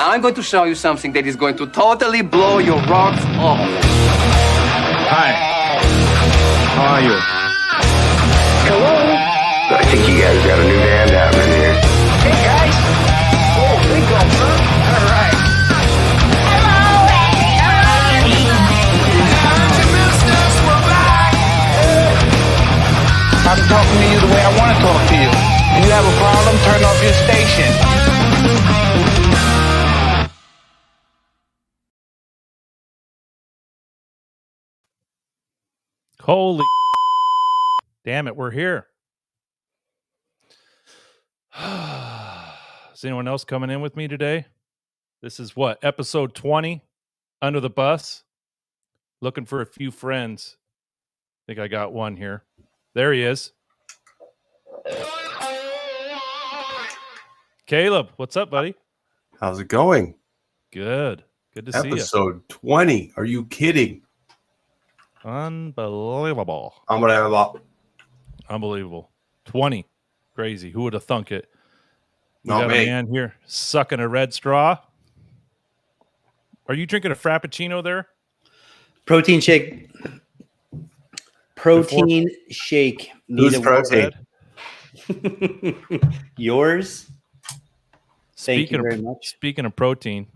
I'm going to show you something that is going to totally blow your rocks off. Hi. How are you? Hello. I think you guys got a new band happening here. Hey guys. Oh, we go, huh? All right. I'm talking to you the way I want to talk to you. If you have a problem, turn off your station. Holy damn it, we're here. Is anyone else coming in with me today? This is what, episode 20, Under the Bus. Looking for a few friends. I think I got one here. There he is. Caleb, what's up, buddy? How's it going? Good. Good to see you. Episode 20. Are you kidding? Unbelievable. I'm gonna have a Unbelievable. 20. Crazy. Who would have thunk it? We Not got me. a man here sucking a red straw. Are you drinking a Frappuccino there? Protein shake. Protein shake. Who's protein? Yours? Thank you Speaking very of, much. Speaking of protein,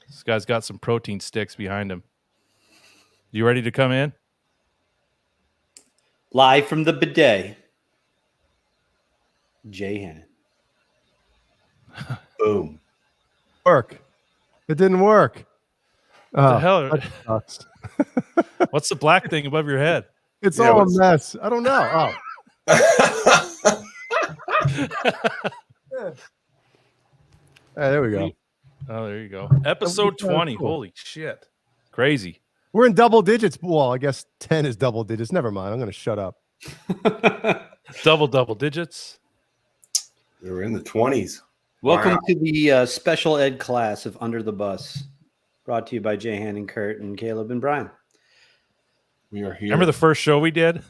this guy's got some protein sticks behind him. You ready to come in? Live from the bidet. Jay Hannon. Boom. Work. It didn't work. What the hell? That sucks. What's the black thing above your head? It's Yeah, all a what's- mess. I don't know. There we go. Oh, there you go. Episode 20. Cool. Holy shit. Crazy. We're in double digits. Well, I guess 10 is double digits. Never mind. I'm going to shut up. Double digits. We were in the 20s. Welcome Wow. to the special ed class of Under the Bus. Brought to you by Jay Hannon, Kurt, and Caleb and Brian. We are here. Remember the first show we did?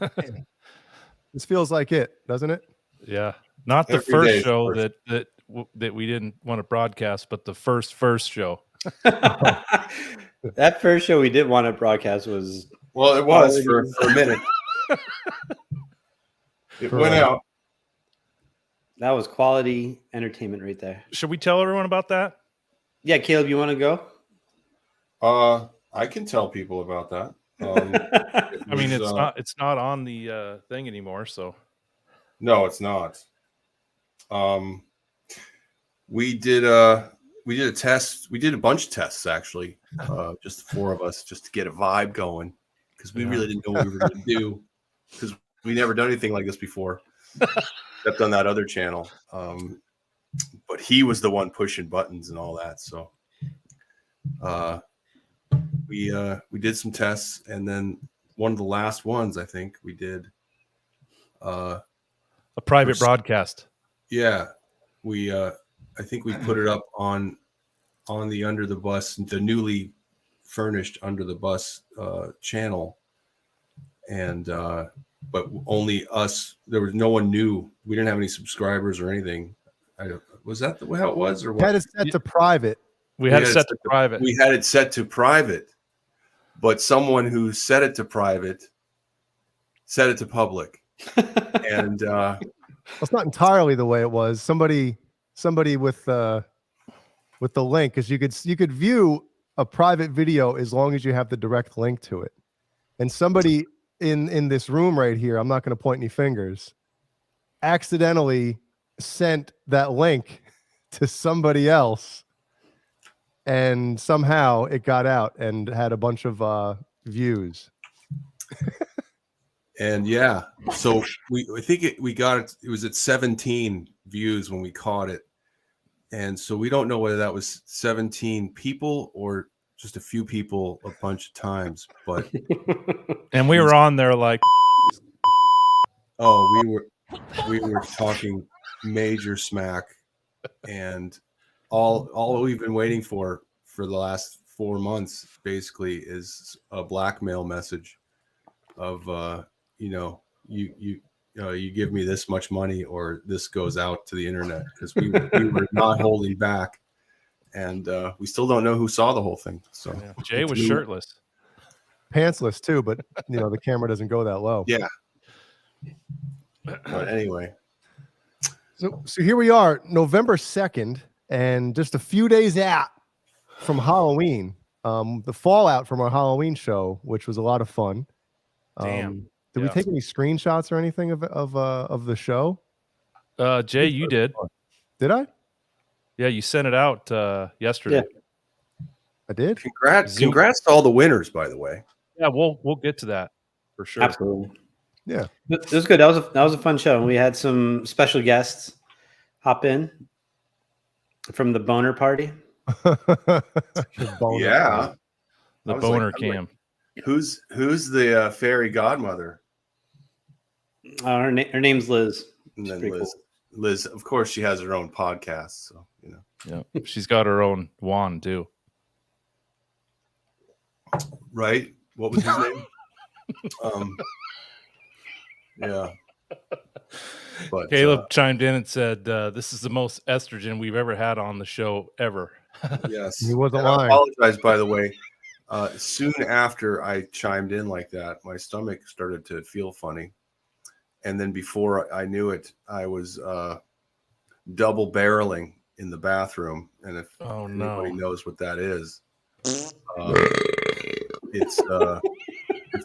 This feels like it, doesn't it? Yeah. Not the Every day first is show first. that we didn't want to broadcast, but the first show. That first show we did want to broadcast was Well, it was for a minute. It went out. that was quality entertainment right there. Should we tell everyone about that? Yeah, Caleb, you want to go? I can tell people about that. I mean, it's not on the thing anymore, so No, it's not. We did a test. We did a bunch of tests actually. Just the four of us, just to get a vibe going, because we really didn't know what we were going to do, because we never done anything like this before, except on that other channel. But he was the one pushing buttons and all that. So we did some tests, and then one of the last ones I think we did. a private broadcast. Yeah, I think we put it up on the Under the Bus, the newly furnished Under the Bus channel, and but only us. There was no one new. We didn't have any subscribers or anything. Was that how it was, or We had what? it set to private. We had it set to private. We had it set to private, but someone who set it to private set it to public, and It's not entirely the way it was. Somebody with the link, because you could view a private video as long as you have the direct link to it. And somebody in this room right here, I'm not going to point any fingers, accidentally sent that link to somebody else, and somehow it got out and had a bunch of views. And yeah, so I think we got it. It was at 17 views when we caught it, and so we don't know whether that was 17 people or just a few people a bunch of times. But And we were on there like, oh, we were talking major smack, and all we've been waiting for the last 4 months basically is a blackmail message of you give me this much money or this goes out to the internet, because we were not holding back, and we still don't know who saw the whole thing. So Yeah. Jay was shirtless. Pantsless too, but the camera doesn't go that low. Yeah. But anyway. So here we are, November 2nd, and just a few days out from Halloween. The fallout from our Halloween show, which was a lot of fun. Damn. Did we take any screenshots or anything of the show? Jay, you did. Did I? Yeah, you sent it out yesterday. Yeah. I did. Congrats to all the winners, by the way. Yeah, we'll get to that for sure. Absolutely. Yeah. It was good. That was a fun show. And we had some special guests hop in from the boner party. Yeah. The boner cam. Who's the fairy godmother? Her name's Liz. And then Pretty Liz. cool. Liz, of course, she has her own podcast, so Yeah, she's got her own wand too. Right? What was his name? Yeah. But Caleb chimed in and said, "This is the most estrogen we've ever had on the show ever." yes, He wasn't And I lying. apologize, by the way. Soon after I chimed in like that, my stomach started to feel funny, and then before I knew it, I was double barreling in the bathroom. And if anybody knows what that is, it's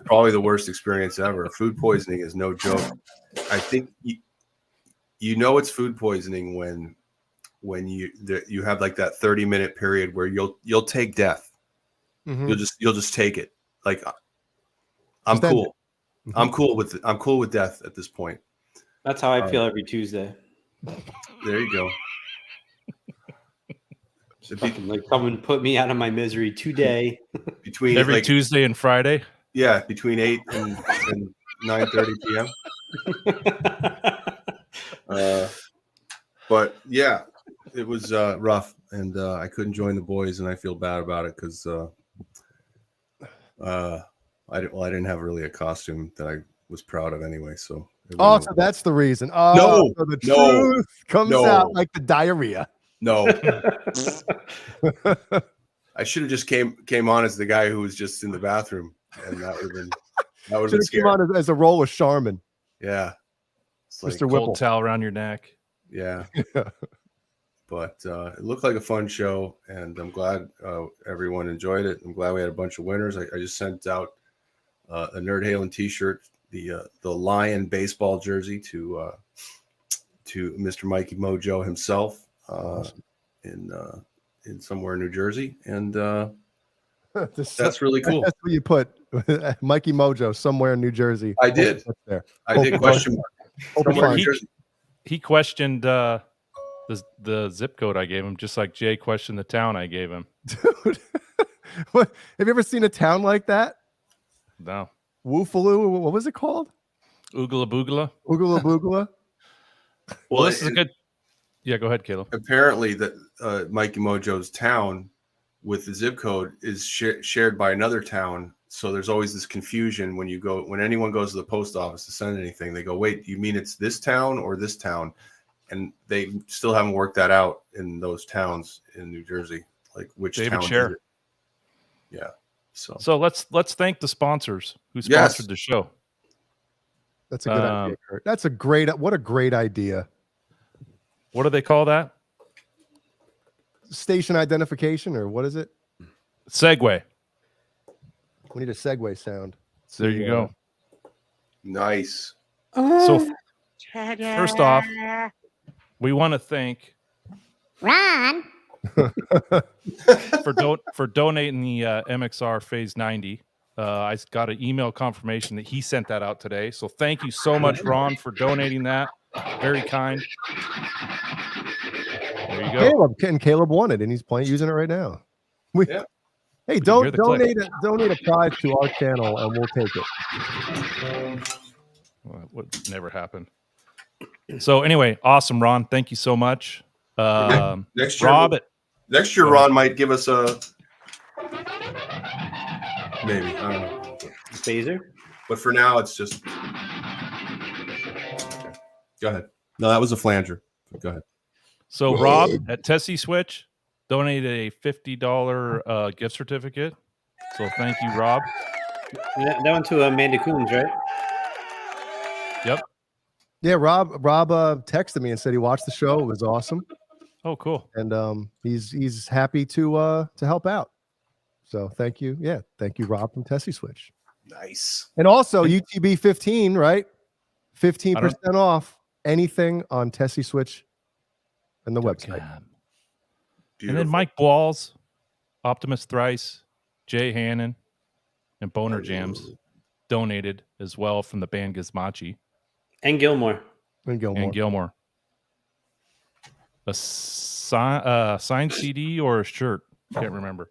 probably the worst experience ever. Food poisoning is no joke. I think you know it's food poisoning when you have like that 30-minute period where you'll take death. Mhm. You'll just take it. Like I'm Just end cool. I'm cool with death at this point. That's how I feel every Tuesday. There you go. Like someone put me out of my misery today. Between Every Tuesday and Friday. Yeah, between 8 and 9:30 p.m. But yeah, it was rough, and I couldn't join the boys, and I feel bad about it because I didn't have really a costume that I was proud of anyway. So so that's the reason. Oh, so the truth comes out like the diarrhea. No. I should have just came on as the guy who was just in the bathroom, and that would have been scary. Come on as a role of Charmin. Yeah, it's like Mr. Whipple. Cold towel around your neck. Yeah. But it looked like a fun show, and I'm glad everyone enjoyed it. I'm glad we had a bunch of winners. I just sent out a Nerd Halen T-shirt, the Lion baseball jersey to Mr. Mikey Mojo himself in somewhere in New Jersey, and that's really cool. That's what you put, Mikey Mojo, somewhere in New Jersey. I did. There. I did question mark. Somewhere in New Jersey. He questioned the zip code I gave him, just like Jay questioned the town I gave him. Dude, what? Have you ever seen a town like that? No. Woofaloo, what was it called? Oogla boogla. Oogla boogla. Well, this is a good. Yeah, go ahead, Caleb. Apparently, that Mikey Mojo's town with the zip code is shared by another town. So there's always this confusion when anyone goes to the post office to send anything. They go, "Wait, you mean it's this town or this town?" And they still haven't worked that out in those towns in New Jersey, like which David town. Scher. Is it? Yeah. So let's thank the sponsors who sponsored the show. That's a good idea, Kurt. That's what a great idea. What do they call that? Station identification, or what is it? Segway. We need a segue sound. There you go. Nice. So first off, we want to thank Ron for donating the MXR Phase 90. I got an email confirmation that he sent that out today. So thank you so much, Ron, for donating that. Very kind. There you go. Caleb won it, and he's using it right now. Hey, hear donate the a prize to our channel, and we'll take it. Well, that would never happen. So anyway, awesome, Ron. Thank you so much. Next year, Rob, Ron might give us a maybe. I don't know. Phaser? But for now, it's just. Go ahead. No, that was a flanger. Go ahead. So Rob at TESI Switch, donated a $50 gift certificate. So thank you, Rob. That went to Amanda Coombs, right? Yep. Yeah, Rob texted me and said he watched the show. It was awesome. Oh, cool. And he's happy to help out. So thank you. Yeah, thank you, Rob from TESI Switch. Nice. And also UTB 15, right? 15% off anything on TESI Switch and the website. And then Mike Walls, Optimus Thrice, Jay Hannon, and BonerJams donated as well from the band Gizmachi. And Gilmore. A signed CD or a shirt? Can't remember.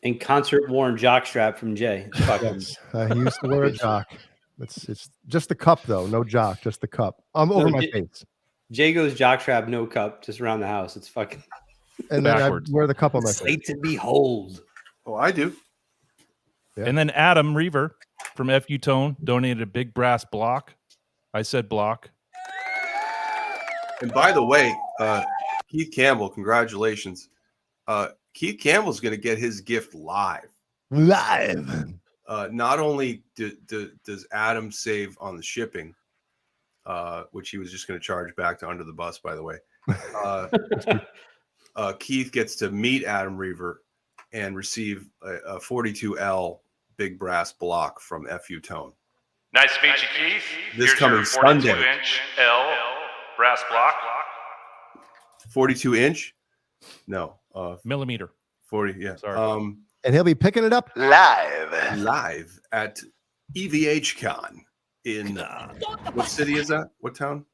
And concert worn jockstrap from Jay. He used to wear a jock. It's just the cup though, no jock, just the cup. I'm over my face. Jay goes jockstrap, no cup, just around the house. It's fucking. And then backwards. I wear the cup on my face. Sight to behold. Oh, I do. Yeah. And then Adam Reaver from FU Tone donated a big brass block. I said block. And by the way, Keith Campbell, congratulations. Keith Campbell's going to get his gift live. Not only does Adam save on the shipping, which he was just going to charge back to Under the Bus, by the way. Keith gets to meet Adam Reaver and receive a 42L big brass block from FU Tone. Nice to meet you, Keith. This coming Sunday. 42-inch L brass block. 42-inch? No. Millimeter. 40, yeah. Sorry. And he'll be picking it up live at EVH Con in what city is that? What town?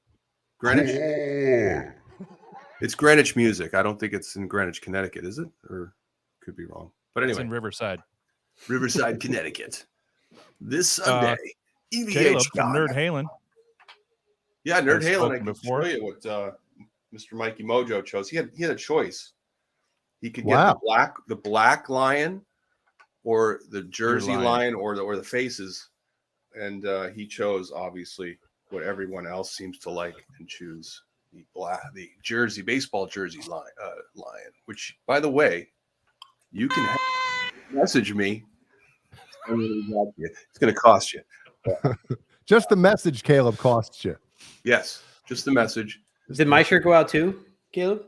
Greenwich? It's Greenwich Music. I don't think it's in Greenwich, Connecticut, is it? Or could be wrong. But anyway. It's in Riverside, Connecticut. This Sunday, EVH Caleb Con. from Nerd Halen. Yeah, Nerd Halen. I can before. show you what Mr. Mikey Mojo chose. He had a choice. He could get the black lion, or the Jersey lion, or the faces, and he chose obviously what everyone else seems to like and choose the Jersey baseball jersey lion. Which, by the way, you can message me. It's going to cost you. Just the message, Caleb, costs you. Yes, just the message. Did my shirt go out too, Caleb?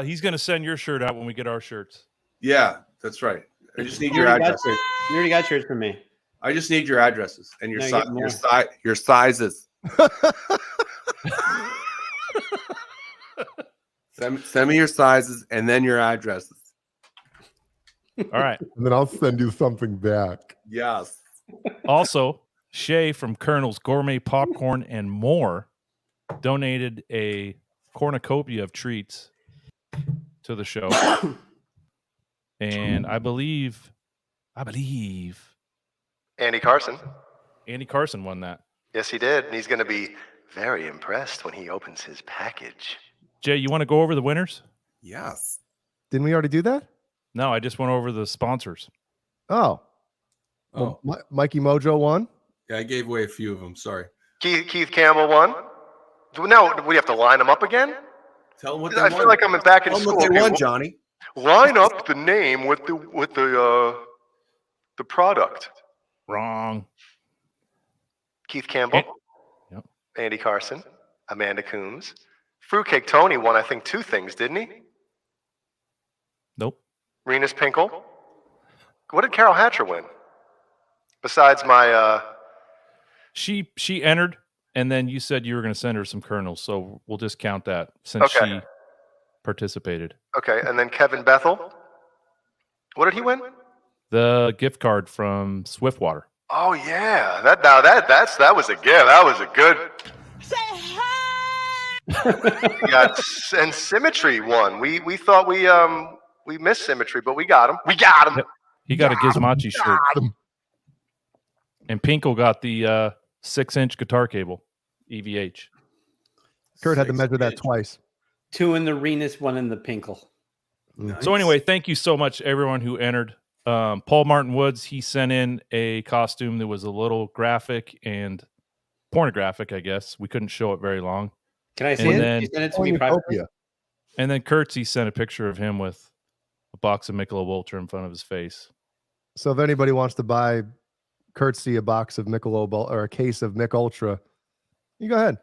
He's going to send your shirt out when we get our shirts. Yeah, that's right. I just need your address. You already got shirts from me. I just need your addresses and your sizes. Send me your sizes and then your addresses. All right. And then I'll send you something back. Yes. Also, Shay from Kernels, Gourmet Popcorn, and More donated a cornucopia of treats to the show. And I believe Andy Carson won that. Yes, he did. And he's going to be very impressed when he opens his package. Jay, you want to go over the winners? Yes. Didn't we already do that? No, I just went over the sponsors. Oh. Well, Mikey Mojo won? Yeah, I gave away a few of them. Sorry. Keith Campbell won. Now we have to line them up again? Tell them what they I feel like I'm back in Tell school. them what they won, Johnny. Line up the name with the product. Wrong. Keith Campbell, Yep. Andy Carson, Amanda Coombs. Fruitcake Tony won, I think, 2 things, didn't he? Nope. Renus Pinkle. What did Carol Hatcher win? Besides my She entered, and then you said you were going to send her some kernels, so we'll just count that since she participated. Okay, and then Kevin Bethel. What did he win? The gift card from Swiftwater. Oh yeah, that was a gift. That was a good. Say hi. And Symmetry won. We thought we missed Symmetry, but we got him. We got him. Yep. He got a Gizmachi shirt. And Pinkle got the 6-inch guitar cable, EVH. Kurt had to measure that twice. 2 in the Renus, 1 in the Pinkle. Nice. So anyway, thank you so much, everyone who entered. Paul Martin Woods, he sent in a costume that was a little graphic and pornographic, I guess. We couldn't show it very long. Can I see it? You sent it to me privately? And then Curtsy sent a picture of him with a box of Michelob Ultra in front of his face. So if anybody wants to buy Curtsy a box of Michelob or a case of Mick Ultra, you go ahead.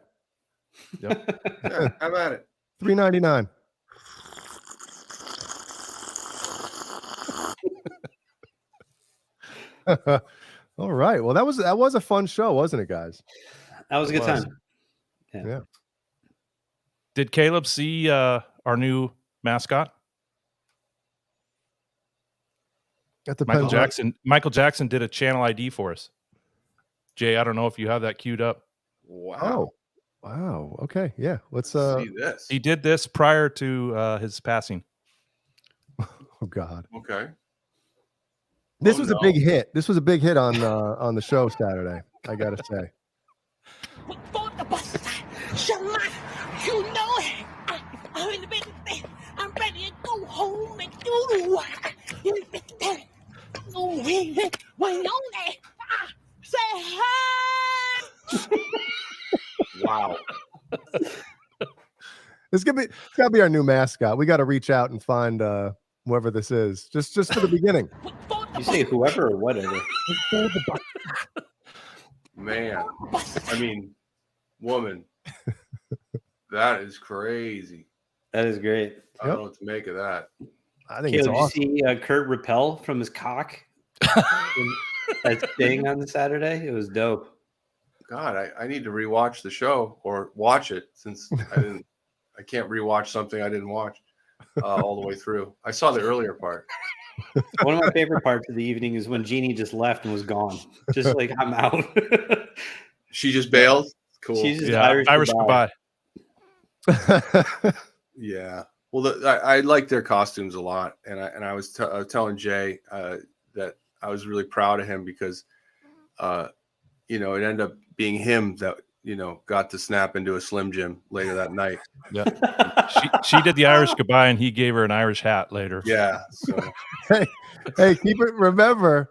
Yep. Yeah, how about it? $3.99. All right. Well, that was a fun show, wasn't it, guys? That was a good time. Yeah. Did Caleb see our new mascot? That depends. Michael Jackson did a channel ID for us. Jay, I don't know if you have that queued up. Wow. Oh, wow. Okay. Yeah. Let's see this. He did this prior to his passing. Oh God. Okay. This was a big hit. This was a big hit on the show Saturday, I gotta say. You know it. I'm ready to go home and do say Wow. It's gotta be our new mascot. We gotta reach out and find whoever this is. Just for the beginning. You say whoever or whatever. Man. I mean, woman. That is crazy. That is great. I don't know what to make of that. I think Caleb, it's awesome. did you see Kurt repel from his cock? That thing on the Saturday? It was dope. God, I need to rewatch the show or watch it since I can't rewatch something I didn't watch all the way through. I saw the earlier part. One of my favorite parts of the evening is when Jeannie just left and was gone. Just like, I'm out. She just bailed? Cool. She's just Irish goodbye. Yeah. Well, I like their costumes a lot, and I was telling Jay that I was really proud of him because, it ended up being him that got to snap into a Slim Jim later that night. Yeah, she did the Irish goodbye, and he gave her an Irish hat later. Yeah. So. hey, keep it. Remember,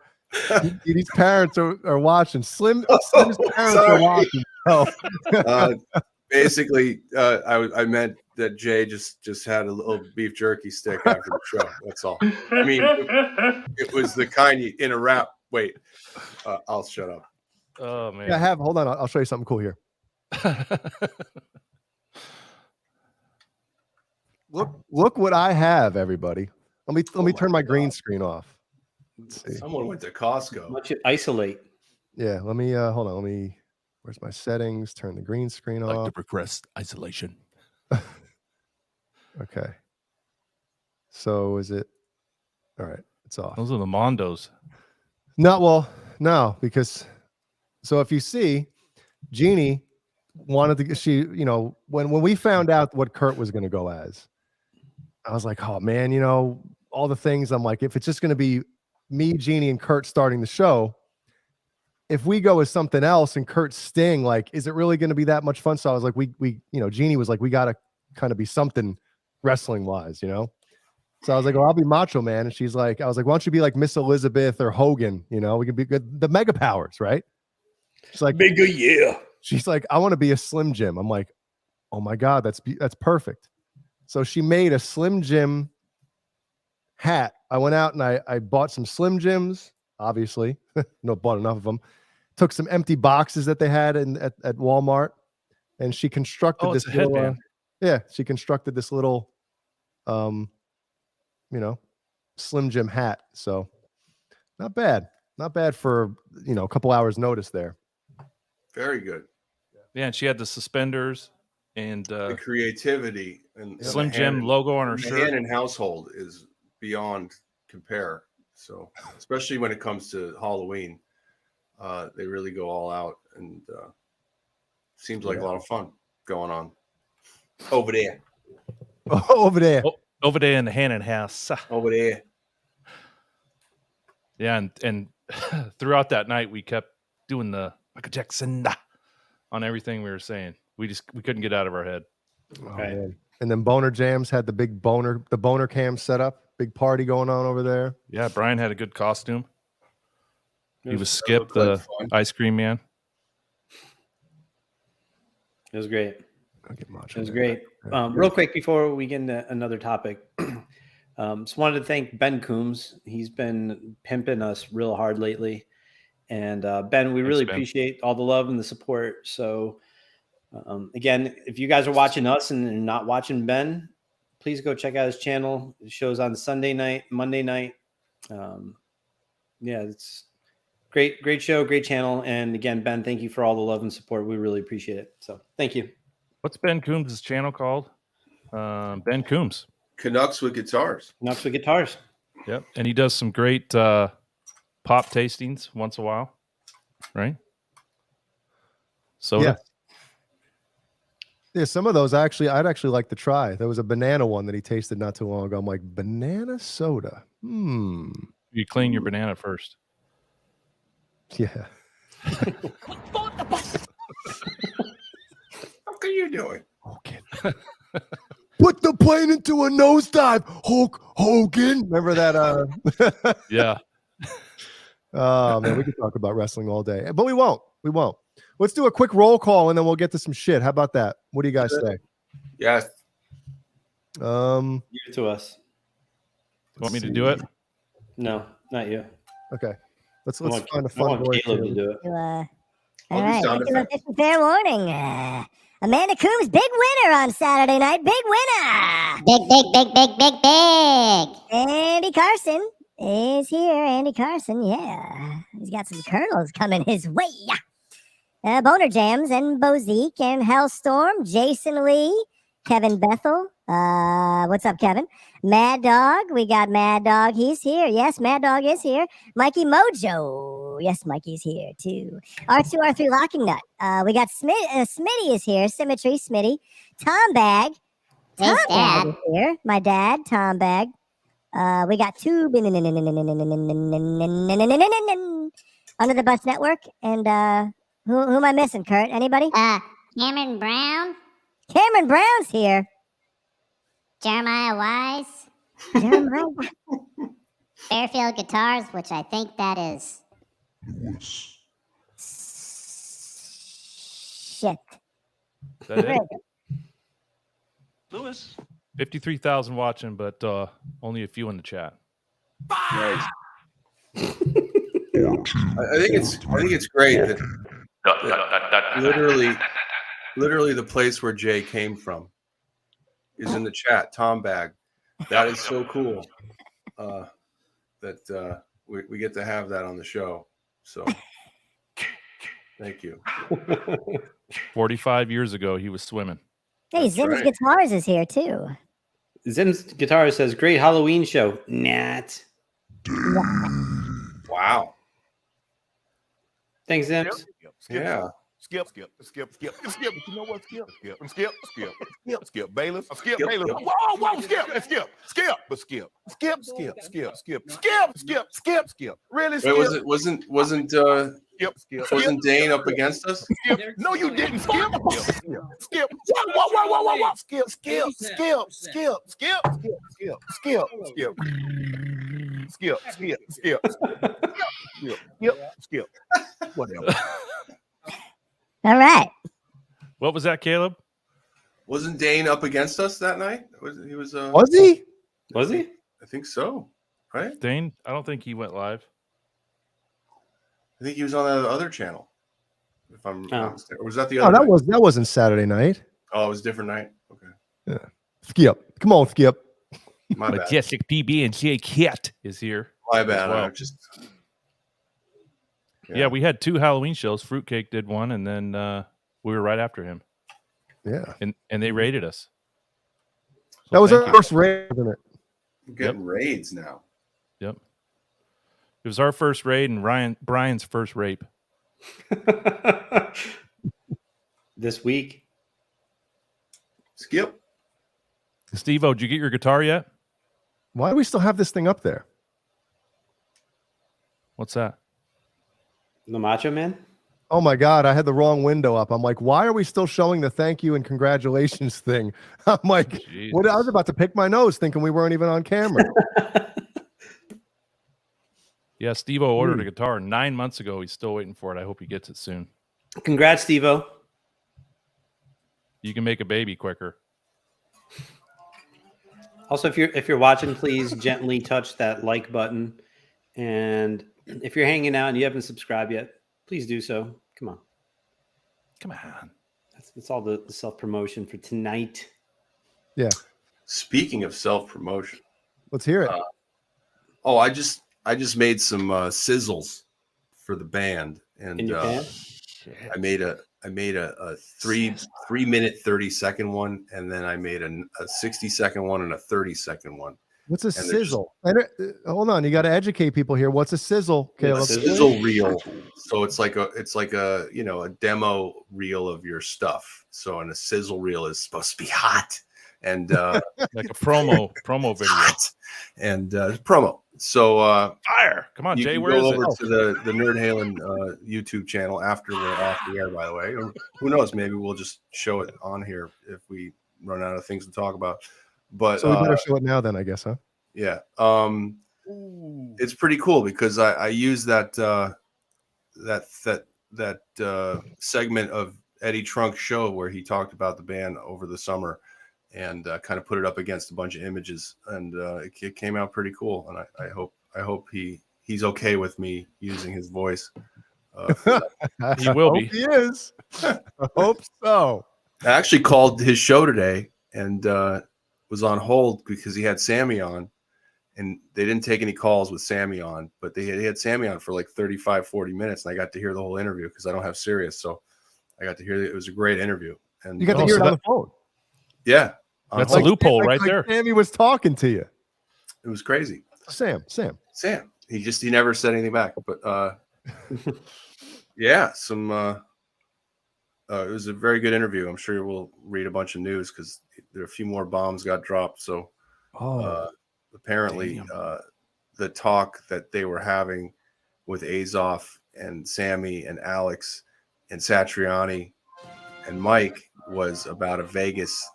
these parents are watching. Slim's parents are watching. Oh. Basically, I meant that Jay just had a little beef jerky stick after the show. That's all. I mean, it was the kind in a wrap. Wait, I'll shut up. Oh man. Yeah, hold on. I'll show you something cool here. Look what I have, everybody. Let me turn my green screen off. Let's see. Someone went to Costco. Much it isolate. Yeah, let me hold on. Where's my settings? Turn the green screen off. Like to request isolation. Okay. So is it all right? It's off. Those are the Mondos. No, because so if you see, Jeannie wanted to when we found out what Kurt was going to go as, I was like, oh man, all the things. I'm like, if it's just going to be me, Jeannie, and Kurt starting the show, if we go as something else and Kurt's Sting, like, is it really going to be that much fun? So I was like, Jeannie was like, we got to kind of be something wrestling wise, So I was like, well, I'll be Macho Man. And she's like, I was like, why don't you be like Miss Elizabeth or Hogan? We could be good. The Mega Powers, right? She's like, Mega, yeah. She's like, I want to be a Slim Jim. I'm like, oh my God, that's perfect. So she made a Slim Jim hat. I went out and I bought some Slim Jims, obviously. Bought enough of them. Took some empty boxes that they had at Walmart, and she constructed this little, headband. She constructed this little, Slim Jim hat. So not bad for a couple hours notice there. Very good. Yeah, and she had the suspenders and the creativity and Slim Jim logo on her shirt. The Halen household is beyond compare. So especially when it comes to Halloween, they really go all out, and seems like a lot of fun going on over there. Over there. Over there in the Halen house. Over there. Yeah, and throughout that night we kept doing the Michael Jackson on everything we were saying. We couldn't get out of our head. Right. Oh, and then BonerJams had the big boner cam set up, big party going on over there. Yeah, Brian had a good costume. He was Skip, the ice cream man. It was great. I'll get Macho It was Man. great. Real quick before we get into another topic, just wanted to thank Ben Coombs. He's been pimping us real hard lately. And Ben, we really appreciate all the love and the support. So again, if you guys are watching us and not watching Ben, please go check out his channel. It shows on Sunday night, Monday night. Yeah, it's great show, great channel. And again, Ben, thank you for all the love and support. We really appreciate it. So thank you. What's Ben Coombs' channel called? Ben Coombs. Canucks with guitars. Canucks with guitars. Yep. And he does some great pop tastings once in a while. Right? Soda. Yeah, some of those I'd actually like to try. There was a banana one that he tasted not too long ago. I'm like, banana soda. You clean your banana first. Yeah. What the bus? What are you doing? Okay. Put the plane into a nosedive, Hulk Hogan. Remember that? Yeah. Oh man, we could talk about wrestling all day, but we won't. We won't. Let's do a quick roll call and then we'll get to some shit. How about that? What do you guys say? Yes. Give it to us. Want me to do it? No, not you. Okay. Let's want- find a I fun want voice Caleb here. to do it. All I'll do right, sound let's do a effects. fair warning. Amanda Coombs, big winner on Saturday night. Big winner. Big. Andy Carson is here. Andy Carson, yeah. He's got some Kernels coming his way. BonerJams and Bozique and Hellstorm, Jason Lee, Kevin Bethel. What's up, Kevin? Mad Dog. We got Mad Dog. He's here. Yes, Mad Dog is here. Mikey Mojo. Yes, Mikey's here too. R2, R3 Locking Nut. We got Smitty is here. Symmetry, Smitty. Tom Bag. Tom Bag is here. My dad, Tom Bag. We got two Under the Bus Network. And who am I missing, Kurt? Anybody? Cameron Brown, Cameron Brown's here. Jeremiah Wise, Jeremiah. Fairfield Guitars, which I think that is. Shit. Is that it? Lewis. 53,000 watching, but only a few in the chat. Nice. I think it's great that literally the place where Jay came from is in the chat. Tom Bag. That is so cool. That we get to have that on the show. So thank you. 45 years ago, he was swimming. Hey, That's Zim's right. Guitars is here too. Zim's Guitar says, great Halloween show. Nat. Wow. Thanks, Zims. Yeah. Skip. You know what? Skip. Bailiff. Skip. Bailiff. Whoa, skip. Skip. Really, skip. Wait, wasn't Dane up against us? Skip. No, you didn't. Skip. Whoa. Skip. Whatever. All right. What was that, Caleb? Wasn't Dane up against us that night? Was he? Was he? I think so. Right? Dane? I don't think he went live. I think he was on the other channel. If I'm not mistaken. Or was that the Oh, other night? that wasn't Saturday night. Oh, it was a different night. Okay. Yeah. Skip. Come on, Skip. My bad. Majestic PB and J Cat is here. My bad. Well. I just Yeah, we had two Halloween shows. Fruitcake did one, and then we were right after him. Yeah. And they raided us. So That was thank our you. first raid, wasn't it? I'm getting raids now. Yep. It was our first raid and Brian's first rape. This week. Skip. Steve-O, did you get your guitar yet? Why do we still have this thing up there? What's that? The Macho Man? Oh my God, I had the wrong window up. I'm like, why are we still showing the thank you and congratulations thing? I'm like, what? I was about to pick my nose thinking we weren't even on camera. Yeah, Steve-O ordered a guitar 9 months ago. He's still waiting for it. I hope he gets it soon. Congrats, Steve-O. You can make a baby quicker. Also, if you're watching, please gently touch that like button. And if you're hanging out and you haven't subscribed yet, please do so. Come on. That's all the self-promotion for tonight. Yeah. Speaking of self-promotion, let's hear it. I just made some sizzles for the band, and In your band? I made a 3-minute 30-second one, and then I made a 60-second one and a 30-second one. What's a sizzle? Hold on, you got to educate people here. What's a sizzle, Caleb? A sizzle reel. So it's like a a demo reel of your stuff. So and a sizzle reel is supposed to be hot and like a promo video and promo. So fire. Come on, Jay. Where is it? Go over it? to the Nerd Halen YouTube channel after we're off the air. By the way, or who knows? Maybe we'll just show it on here if we run out of things to talk about. But so we better show it now, then, I guess, huh? Yeah. It's pretty cool because I use that segment of Eddie Trunk's show where he talked about the band over the summer and kind of put it up against a bunch of images, and it came out pretty cool. And I hope he's okay with me using his voice. He will be. He is. I hope so. I actually called his show today and was on hold because he had Sammy on, and they didn't take any calls with Sammy on, but they had Sammy on for like 35-40 minutes, and I got to hear the whole interview because I don't have Sirius, so I got to hear it. It was a great interview, and you got to hear it on the phone. Yeah, that's a loophole right there. Sammy was talking to you. It was crazy. Sam. He never said anything back, but yeah, it was a very good interview. I'm sure we'll read a bunch of news because there are a few more bombs got dropped. So apparently the talk that they were having with Azoff and Sammy and Alex and Satriani and Mike was about a Vegas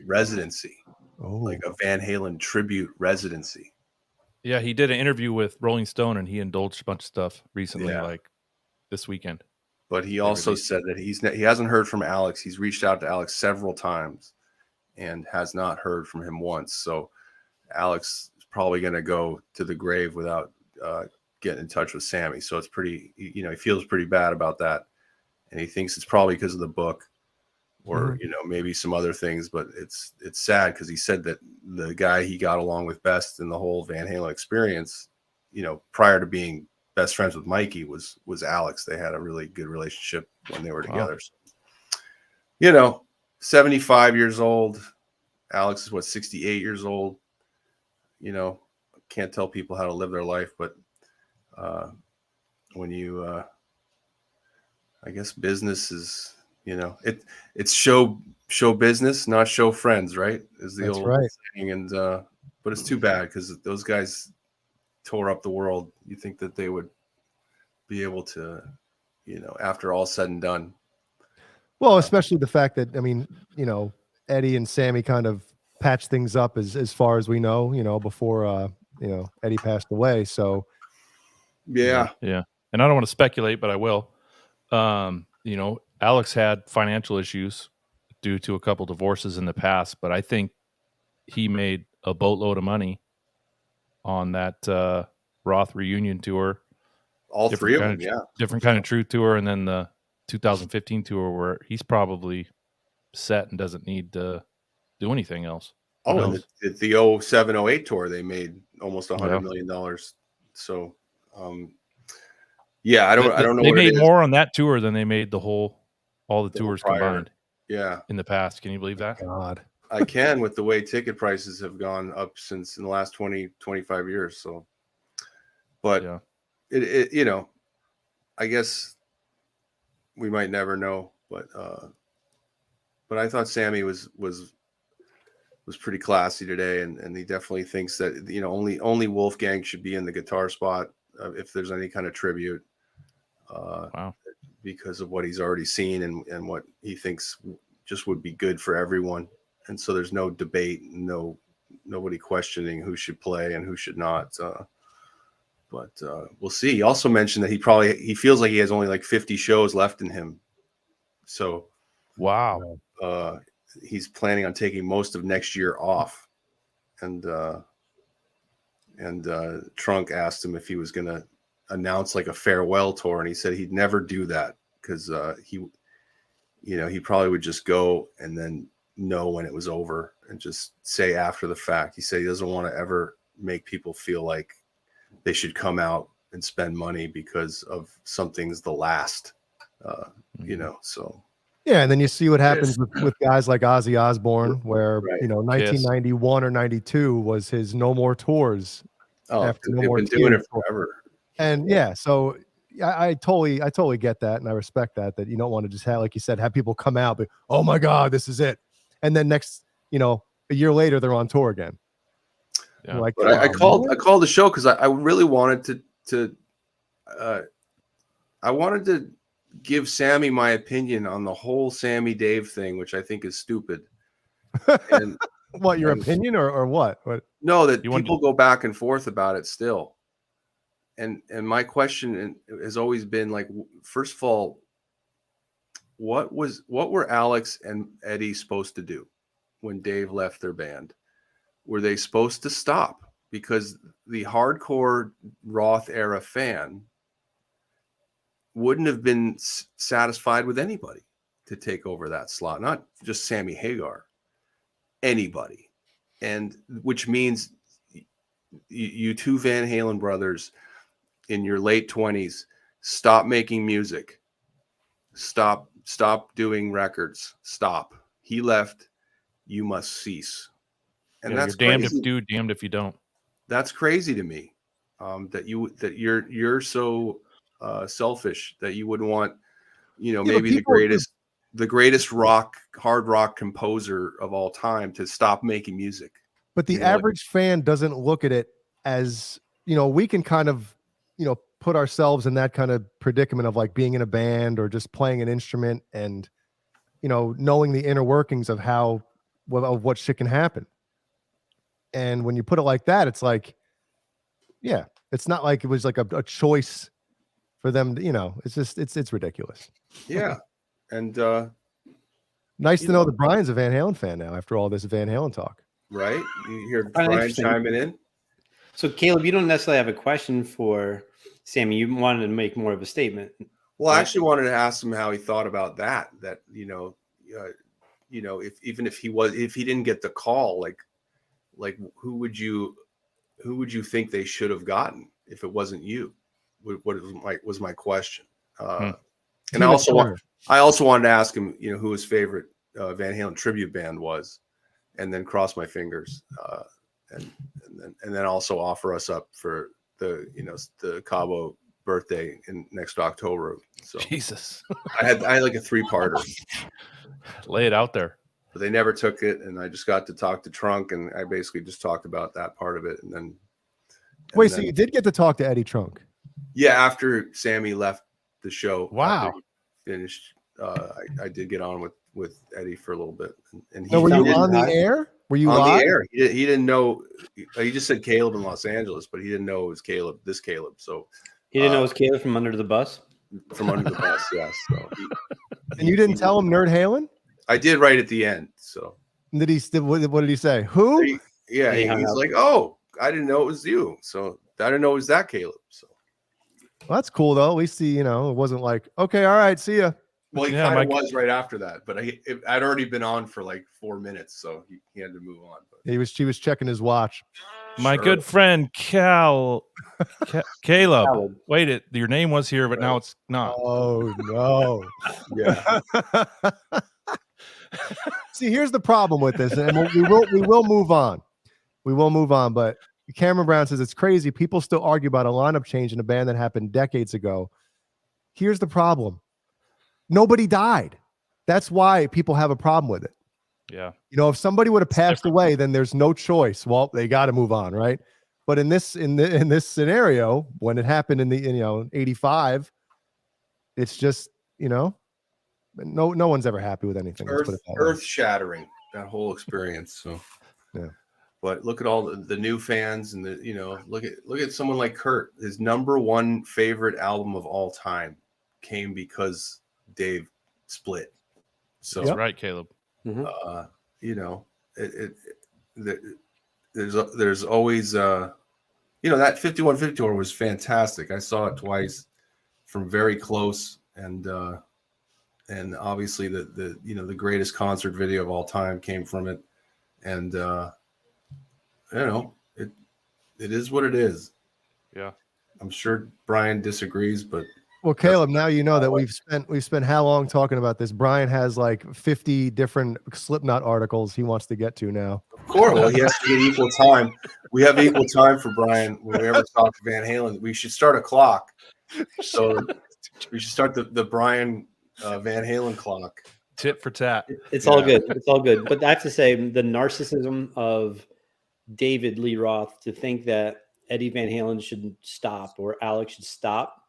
residency, like a Van Halen tribute residency. Yeah, he did an interview with Rolling Stone, and he indulged a bunch of stuff recently, like this weekend. But he also said that he hasn't heard from Alex. He's reached out to Alex several times and has not heard from him once. So Alex is probably going to go to the grave without getting in touch with Sammy. So it's pretty, he feels pretty bad about that. And he thinks it's probably because of the book or, maybe some other things. But it's sad because he said that the guy he got along with best in the whole Van Halen experience, prior to being best friends with Mikey was Alex. They had a really good relationship when they were together. So, 75 years old. Alex is 68 years old. Can't tell people how to live their life, but when you, I guess business is, it's show business, not show friends, right? Is the That's old right. saying. And but it's too bad because those guys tore up the world. You think that they would be able to, after all said and done. Well, especially the fact that, Eddie and Sammy kind of patched things up as far as we know, before, Eddie passed away. So, yeah. And I don't want to speculate, but I will. Alex had financial issues due to a couple divorces in the past, but I think he made a boatload of money on that Roth reunion tour. All three of them, different kind of True tour, and then the 2015 tour where he's probably set and doesn't need to do anything else. And the 07-08 tour, they made almost $100 million. So, I don't know. They made more on that tour than they made all the tours combined. Yeah, in the past. Can you believe that? God, I can, with the way ticket prices have gone up since in the last 20-25 years. So, but it I guess we might never know. But I thought Sammy was pretty classy today, and he definitely thinks that only Wolfgang should be in the guitar spot if there's any kind of tribute. Because of what he's already seen and what he thinks just would be good for everyone. And so there's no debate, nobody questioning who should play and who should not. But we'll see. He also mentioned that he feels like he has only like 50 shows left in him. So, wow. he's planning on taking most of next year off. And Trunk asked him if he was going to announce like a farewell tour, and he said he'd never do that because he probably would just go and then know when it was over and just say after the fact. He said he doesn't want to ever make people feel like they should come out and spend money because of something's the last, so. Yeah, and then you see what happens with guys like Ozzy Osbourne, where 1991 or 92 was his no more tours. After no more, doing it forever. And so I totally get that, and I respect that you don't want to just have, like you said, have people come out, but oh my God, this is it, and then next, a year later they're on tour again. Yeah. Like, but I called the show because I really wanted to give Sammy my opinion on the whole Sammy Dave thing, which I think is stupid. And what, your opinion or what? No, that people go back and forth about it still. And my question has always been like, first of all, what were Alex and Eddie supposed to do when Dave left their band? Were they supposed to stop? Because the hardcore Roth era fan wouldn't have been satisfied with anybody to take over that slot, not just Sammy Hagar, anybody. And which means you two Van Halen brothers in your late 20s, stop making music, stop doing records, stop. He left, you must cease. And that's you're damned crazy. if you do, damned if you don't. That's crazy to me. That you're so selfish that you wouldn't want, maybe the greatest hard rock composer of all time to stop making music. But the average fan doesn't look at it as, we can kind of, put ourselves in that kind of predicament of like being in a band or just playing an instrument and, knowing the inner workings of what shit can happen. And when you put it like that, it's like, yeah, it's not like it was like a choice for them to, it's just, it's ridiculous. Yeah. And nice to know that Brian's a Van Halen fan now after all this Van Halen talk. Right? You hear Brian chiming in. So Caleb, you don't necessarily have a question for Sammy. You wanted to make more of a statement. Well, I actually wanted to ask him how he thought about that. That if he didn't get the call, like who would you think they should have gotten if it wasn't you? What was my question? And I also wanted to ask him, who his favorite Van Halen tribute band was, and then cross my fingers, and then also offer us up for the Cabo birthday in next October. So Jesus, I had like a 3-parter. Lay it out there. But they never took it, and I just got to talk to Trunk, and I basically just talked about that part of it, and then. So you did get to talk to Eddie Trunk? Yeah, after Sammy left the show. Wow. Finished. I did get on with Eddie for a little bit, and were you on the air? Were you on live? the air? He didn't know. He just said Caleb in Los Angeles, but he didn't know it was Caleb. This Caleb. So he didn't know it was Caleb from under the bus. From under the bus, yes. So and you didn't tell him Nerd Halen? I did right at the end. So did he? What did he say? Who? He's like, oh, I didn't know it was you. So I didn't know it was that Caleb. So. Well, that's cool though. At least it wasn't like, okay, all right, see ya. Well, he kind of was right after that, but I'd already been on for like 4 minutes, so he had to move on. But. He was checking his watch. My good friend Caleb. Wait, your name was here, but now it's not. Oh no. Yeah. See, here's the problem with this, and we will move on. We will move on, but Cameron Brown says it's crazy. People still argue about a lineup change in a band that happened decades ago. Here's the problem. Nobody died. That's why people have a problem with it. Yeah. If somebody would have passed away, then there's no choice. Well, they got to move on, right? But in this scenario, when it happened in 85, it's just, no one's ever happy with anything. Earth shattering, that whole experience. So yeah. But look at all the new fans and look at someone like Kurt. His #1 favorite album of all time came because Dave split. So that's right, Caleb. You know, there's always you know, that 5150 tour was fantastic. I saw it twice from very close, and obviously the you know, the greatest concert video of all time came from it, and you know, it is what it is. Yeah, I'm sure Brian disagrees, but well, Caleb, now you know that we've spent how long talking about this. Brian has like 50 different Slipknot articles he wants to get to now. of course, well, he has to get equal time. We have equal time for Brian when we ever talk to Van Halen. We should start a clock. So we should start the Brian Van Halen clock. Tit for tat. It's all good. It's all good. But I have to say, the narcissism of David Lee Roth to think that Eddie Van Halen should stop or Alex should stop.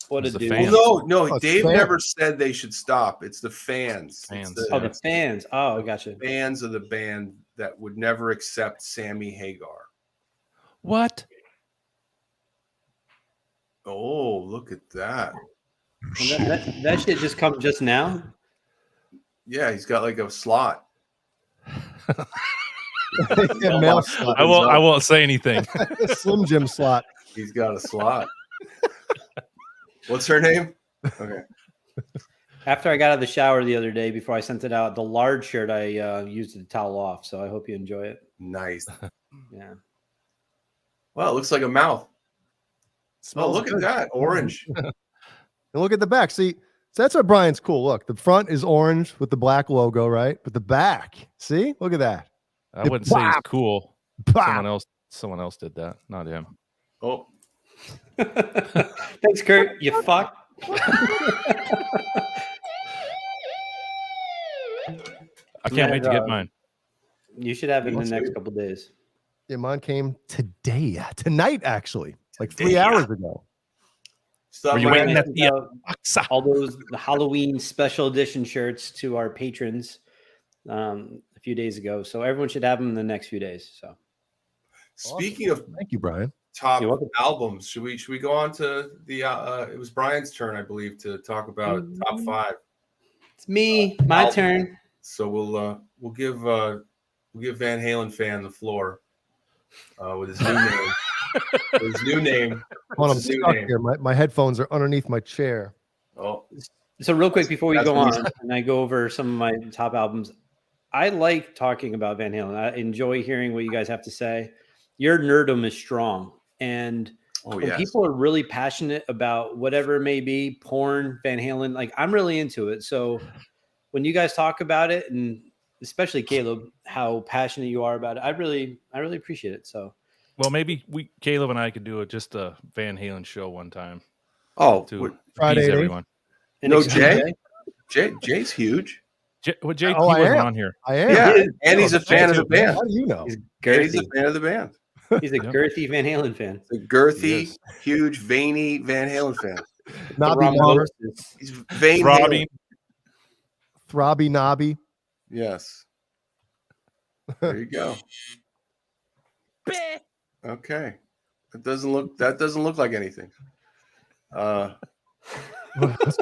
What a dude. Well, no, Dave never said they should stop. It's the fans. The fans. Oh, gotcha. Fans of the band that would never accept Sammy Hagar. What? Oh, look at that. That shit just come just now? Yeah, he's got like a slot. Mail slot. I won't say anything. Slim Jim slot. He's got a slot. What's her name? Okay. After I got out of the shower the other day, before I sent it out, the large shirt I used to towel off. So I hope you enjoy it. Nice. Yeah. Well, it looks like a mouth. Smells look good. at that. Orange. And look at the back. See, so that's what Brian's cool. Look, the front is orange with the black logo, right? But the back, see? Look at that. I wouldn't say he's cool. Someone else did that, not him. Oh. Thanks, Kurt. You fuck. I can't wait to get mine. You should have it in the next couple of days. Yeah, mine came tonight, actually, like 3 hours ago. Were you waiting at the all those Halloween special edition shirts to our patrons a few days ago? So everyone should have them in the next few days. So, speaking of, thank you, Brian. Top albums. Should we go on to the? It was Brian's turn, I believe, to talk about top 5. It's me, my turn. So we'll give Van Halen fan the floor with his new name. His new name. Hold on, I'm stuck here. My headphones are underneath my chair. Oh. So real quick before we go on, and I go over some of my top albums, I like talking about Van Halen. I enjoy hearing what you guys have to say. Your nerdum is strong. And when people are really passionate about whatever it may be, porn, Van Halen, like I'm really into it. So when you guys talk about it, and especially Caleb, how passionate you are about it, I really appreciate it. So, well, maybe Caleb and I could do just a Van Halen show one time. Oh, to Friday, everyone. No, Jay's huge. Jay wasn't on here. I am. Yeah, and he's a fan of the band. How do you know? He's a fan of the band. He's a girthy Van Halen fan. A girthy, huge, veiny Van Halen fan. He's veiny. Throbby knobby. Yes. There you go. Okay. That doesn't look like anything. That's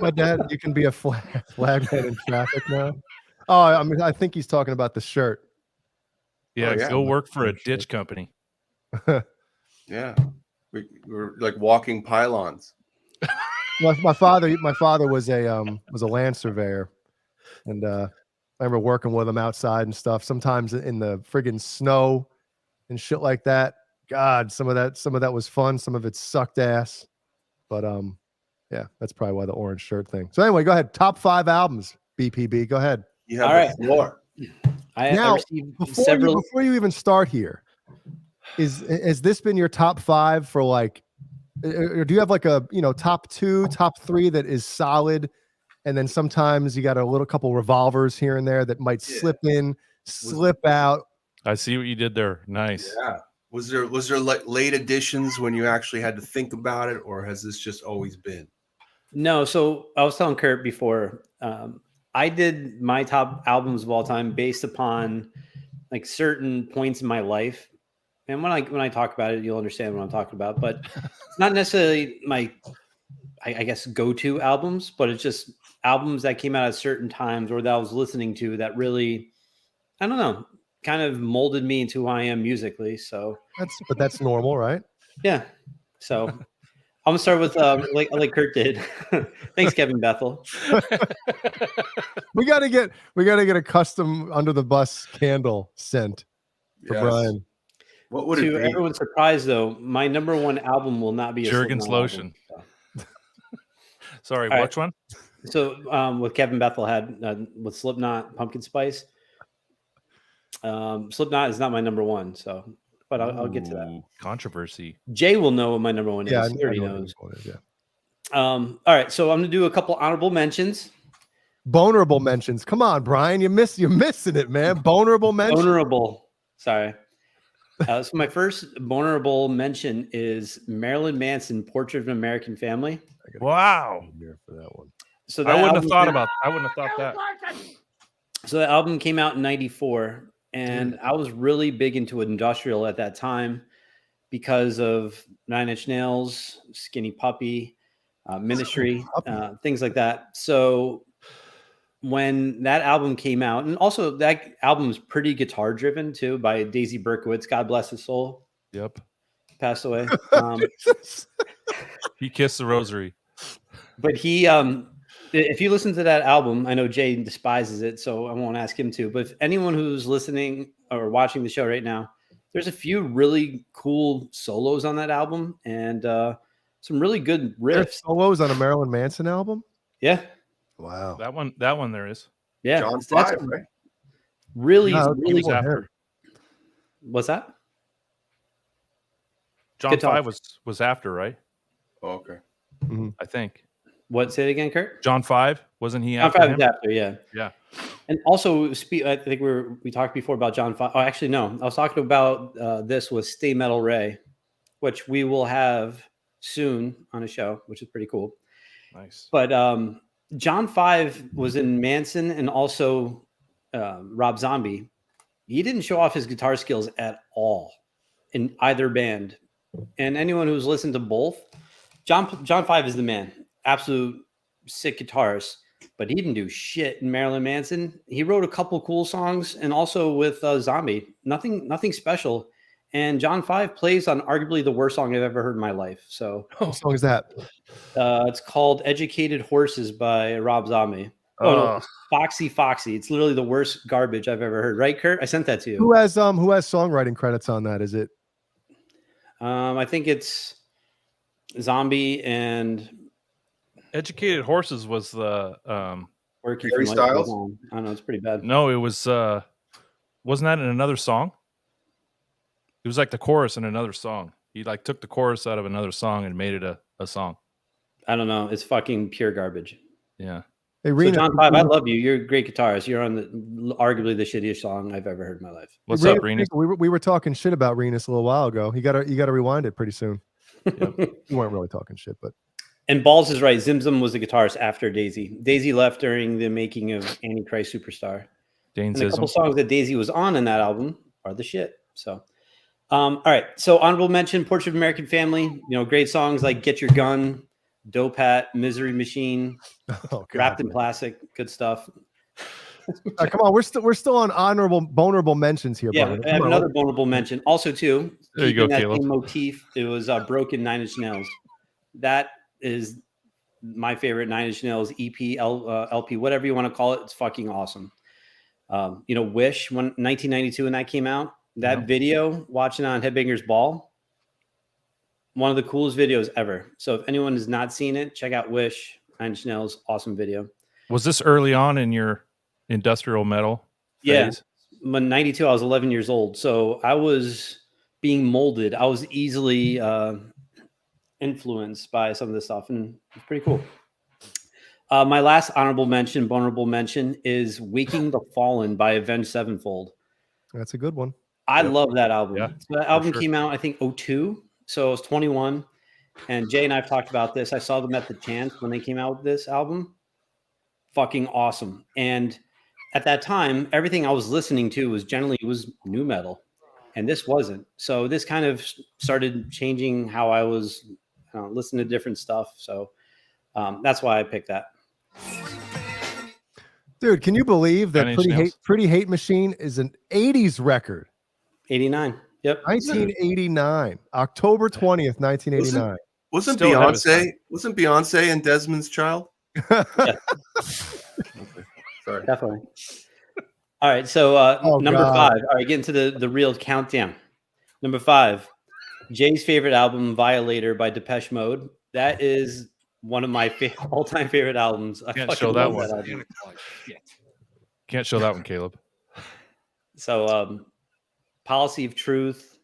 my dad. You can be a flagman in traffic now. Oh, I mean, I think he's talking about the shirt. Yeah, go work for a ditch company. Yeah, we're like walking pylons. My father was a land surveyor, and I remember working with him outside and stuff. Sometimes in the friggin' snow and shit like that. God, some of that was fun. Some of it sucked ass, but yeah, that's probably why the orange shirt thing. So anyway, go ahead. Top 5 albums, BPB. Go ahead. You have the floor. Before you even start here, has this been your top 5 for like, or do you have like a top 2, top 3 that is solid, and then sometimes you got a little couple revolvers here and there that might slip in, slip out? I see what you did there. Nice. Yeah. Was there like late additions when you actually had to think about it, or has this just always been? No. So I was telling Kurt before, I did my top albums of all time based upon like certain points in my life. And when I talk about it, you'll understand what I'm talking about, but it's not necessarily my, I guess, go-to albums, but it's just albums that came out at certain times or that I was listening to that really, I don't know, kind of molded me into who I am musically. So that's normal, right? Yeah. So I'm gonna start with like Kurt did. Thanks, Kevin Bethel. we gotta get a custom under the bus candle scent for Brian. What would to it be? everyone's surprise, though, my number one album will not be a Jergens Slipknot lotion. album, so. Sorry, All which one? So what Kevin Bethel had with Slipknot, Pumpkin Spice. Slipknot is not my number one, so but I'll get to that. Controversy. Jay will know what my number one Yeah, is. He already I know knows. what it is, yeah. All right, so I'm gonna do a couple honorable mentions. Vulnerable mentions. Come on, Brian. You're missing it, man. Vulnerable mentions. Vulnerable. Sorry. So my first vulnerable mention is Marilyn Manson, Portrait of an American Family. Wow. Here for that one. So I wouldn't have thought about. I wouldn't have thought that. So the album came out in '94, and I was really big into industrial at that time because of Nine Inch Nails, Skinny Puppy, Ministry, things like that. So when that album came out, and also that album was pretty guitar driven too, by Daisy Berkowitz, God bless his soul. Yep. Passed away. He kissed the rosary. But he, if you listen to that album, I know Jay despises it, so I won't ask him to. But if anyone who's listening or watching the show right now, there's a few really cool solos on that album and some really good riffs. There's solos on a Marilyn Manson album? Yeah. Wow. That one there is. Yeah. John that's 5, right? Really, No, really people after. What's that? John Guitar. 5 was after, right? Oh, okay. I think. What? Say it again, Kurt. John 5, wasn't he John after 5 him? is after, yeah. Yeah. And also, I think we talked before about John 5. Oh, actually, no. I was talking about this with Stay Metal Ray, which we will have soon on a show, which is pretty cool. Nice. But John 5 was in Manson and also Rob Zombie. He didn't show off his guitar skills at all in either band. And anyone who's listened to both, John 5 is the man. Absolute sick guitarist. But he didn't do shit in Marilyn Manson. He wrote a couple cool songs and also with Zombie. Nothing special. And John 5 plays on arguably the worst song I've ever heard in my life. So what song is that? It's called Educated Horses by Rob Zombie. Oh, no, Foxy. It's literally the worst garbage I've ever heard. Right, Kurt? I sent that to you. Who has songwriting credits on that? Is it? I think it's Zombie and Educated Horses was the Working Harry from Light Styles? Goes On. I don't know, it's pretty bad. no, it was wasn't that in another song? It was like the chorus in another song. He like took the chorus out of another song and made it a song. I don't know. It's fucking pure garbage. Yeah. Hey, So Rena, John 5, I love you. You're a great guitarist. You're on arguably the shittiest song I've ever heard in my life. What's Rena, up, Renus? we were talking shit about Renus a little while ago. You gotta rewind it pretty soon. You weren't really talking shit, but And Balls is right. Zim was the guitarist after Daisy. Daisy left during the making of Antichrist Superstar. Dane And a couple Sism. songs that Daisy was on in that album are the shit. So, all right. So honorable mention, Portrait of American Family. You know, great songs like Get Your Gun, Dope Hat, Misery Machine, Wrapped in Plastic. Good stuff. come on, we're still on vulnerable mentions here. Yeah, Brian. I have Come on, another vulnerable mention. Also, too, There you go, keeping that Caleb. same motif. It was Broken Nine Inch Nails. That is my favorite Nine Inch Nails EP, LP, whatever you want to call it. It's fucking awesome. You know, Wish, when 1992 when that came out, that video, watching on Headbangers Ball, one of the coolest videos ever. So if anyone has not seen it, check out Wish, Nine Inch Nails, awesome video. Was this early on in your industrial metal phase? Yeah, when 92, I was 11 years old. So I was being molded. I was easily influenced by some of this stuff, and it's pretty cool. My last vulnerable mention is Waking the Fallen by Avenged Sevenfold. That's a good one. I love that album. Yeah, So that album sure. came out, I think, 2002. So I was 21. And Jay and I have talked about this. I saw them at the Chance when they came out with this album. Fucking awesome. And at that time, everything I was listening to was new metal. And this wasn't. So this kind of started changing how I was listening to different stuff. So that's why I picked that. Dude, can you believe that Nine Inch Nails. Pretty Hate Machine is an 80s record? 89. Yep. 1989. October 20th, 1989. Wasn't Still ahead of its Beyonce? Wasn't Beyonce and Desmond's Child? Yeah. Sorry. Definitely. All right. So number God. 5. All right, getting to the real countdown. Number 5, Jay's favorite album, Violator by Depeche Mode. That is one of my all-time favorite albums. I Can't fucking show that love one. album. Can't show that one, Caleb. So Policy of Truth.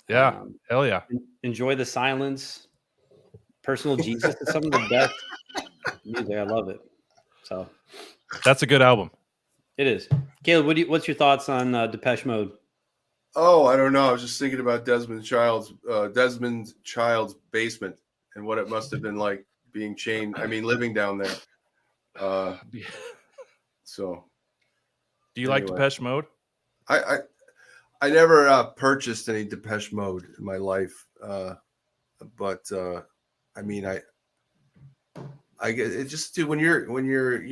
Yeah. Hell yeah. Enjoy the Silence. Personal Jesus is some of the best music. I love it. So That's a good album. it is. Caleb, what's your thoughts on Depeche Mode? Oh, I don't know. I was just thinking about Desmond Child's basement and what it must have been like being chained. I mean, living down there. So, Do you like Depeche Mode? I never purchased any Depeche Mode in my life, but I mean, I get it. Just when you're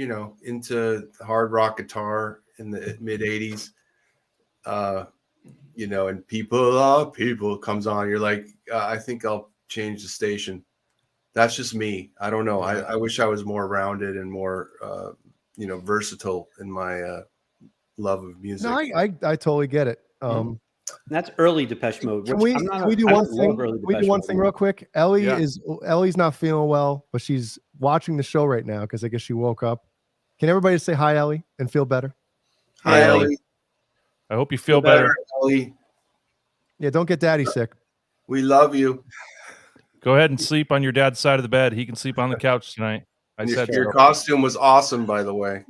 into hard rock guitar in the mid '80s. And people comes on, you're like, I think I'll change the station. That's just me. I don't know. I wish I was more rounded and more, versatile in my love of music. No, I totally get it. That's early Depeche Mode. Can we do one thing? We do one thing real quick. Ellie's not feeling well, but she's watching the show right now because I guess she woke up. Can everybody say hi, Ellie, and feel better? Hi, Ellie. I hope you feel better. Ellie. Yeah, don't get daddy sick. We love you. Go ahead and sleep on your dad's side of the bed. He can sleep on the couch tonight. Your costume was awesome, by the way.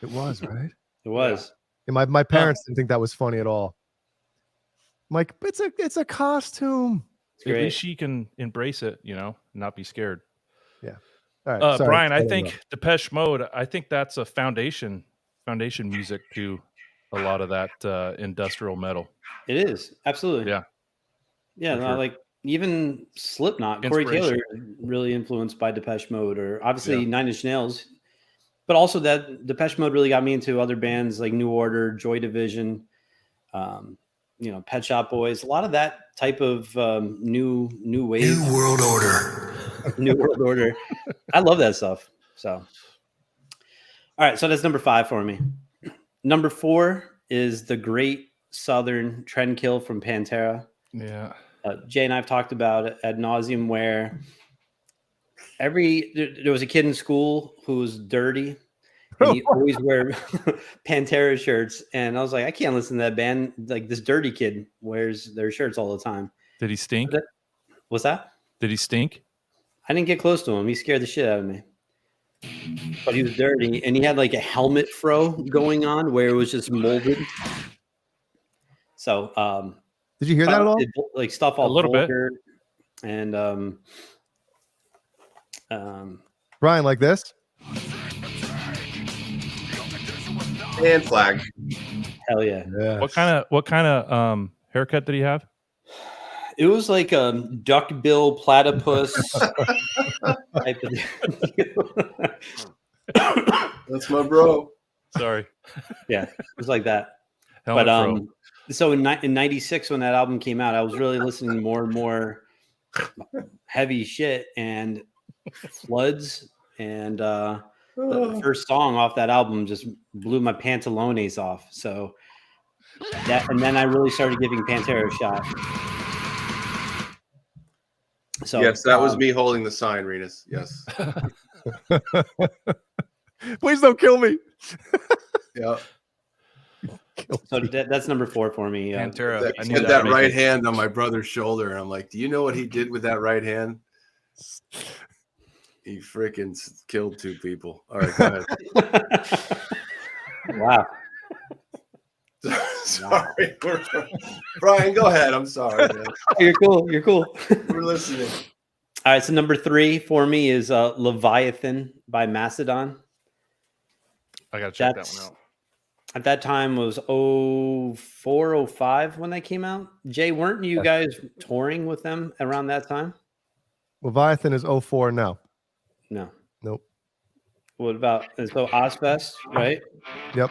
It was, right? It was. Yeah, my parents didn't think that was funny at all. I'm like, it's a costume. At least she can embrace it, not be scared. Yeah. All right. Sorry, Brian, I think Depeche Mode, I think that's a foundation music to a lot of that industrial metal. It is. Absolutely. Yeah. Yeah. For sure. Like even Slipknot, Corey Taylor, really influenced by Depeche Mode, or obviously Nine Inch Nails. But also that Depeche Mode really got me into other bands like New Order, Joy Division, Pet Shop Boys. A lot of that type of new wave. New World Order. New World Order. I love that stuff. So, all right. So that's number 5 for me. Number 4 is the Great Southern Trendkill from Pantera. Yeah. Jay and I have talked about it ad nauseum, where there was a kid in school who was dirty and he always wear Pantera shirts, and I was like, I can't listen to that band. Like, this dirty kid wears their shirts all the time. Did he stink? What's that? Did he stink? I didn't get close to him. He scared the shit out of me. But he was dirty, and he had like a helmet fro going on where it was just molded. So, did you hear that at all? Like stuff all a little vulgar bit, and Brian, like this? And flag. Hell yeah. What kind of haircut did he have? It was like a duckbill platypus type of. That's my bro. Sorry. Yeah, it was like that. Helmet But so in '96 when that album came out, I was really listening to more and more heavy shit, and Floods, and the first song off that album just blew my pantalones off. So and then I really started giving Pantera a shot. So yes, that was me holding the sign, Renus. Yes. Please don't kill me. Yeah. So that's number 4 for me. Pantera. I had that right hand on my brother's shoulder, and I'm like, do you know what he did with that right hand? He freaking killed 2 people. All right, go ahead. Wow. Sorry. Brian, go ahead. I'm sorry, man. You're cool. You're cool. We're listening. All right. So number 3 for me is Leviathan by Masdodon. I got to check that one out. At that time was 04, 05 when that came out. Jay, weren't you guys touring with them around that time? Leviathan is 04 now. No. Nope. What about so Ozfest, right? Yep.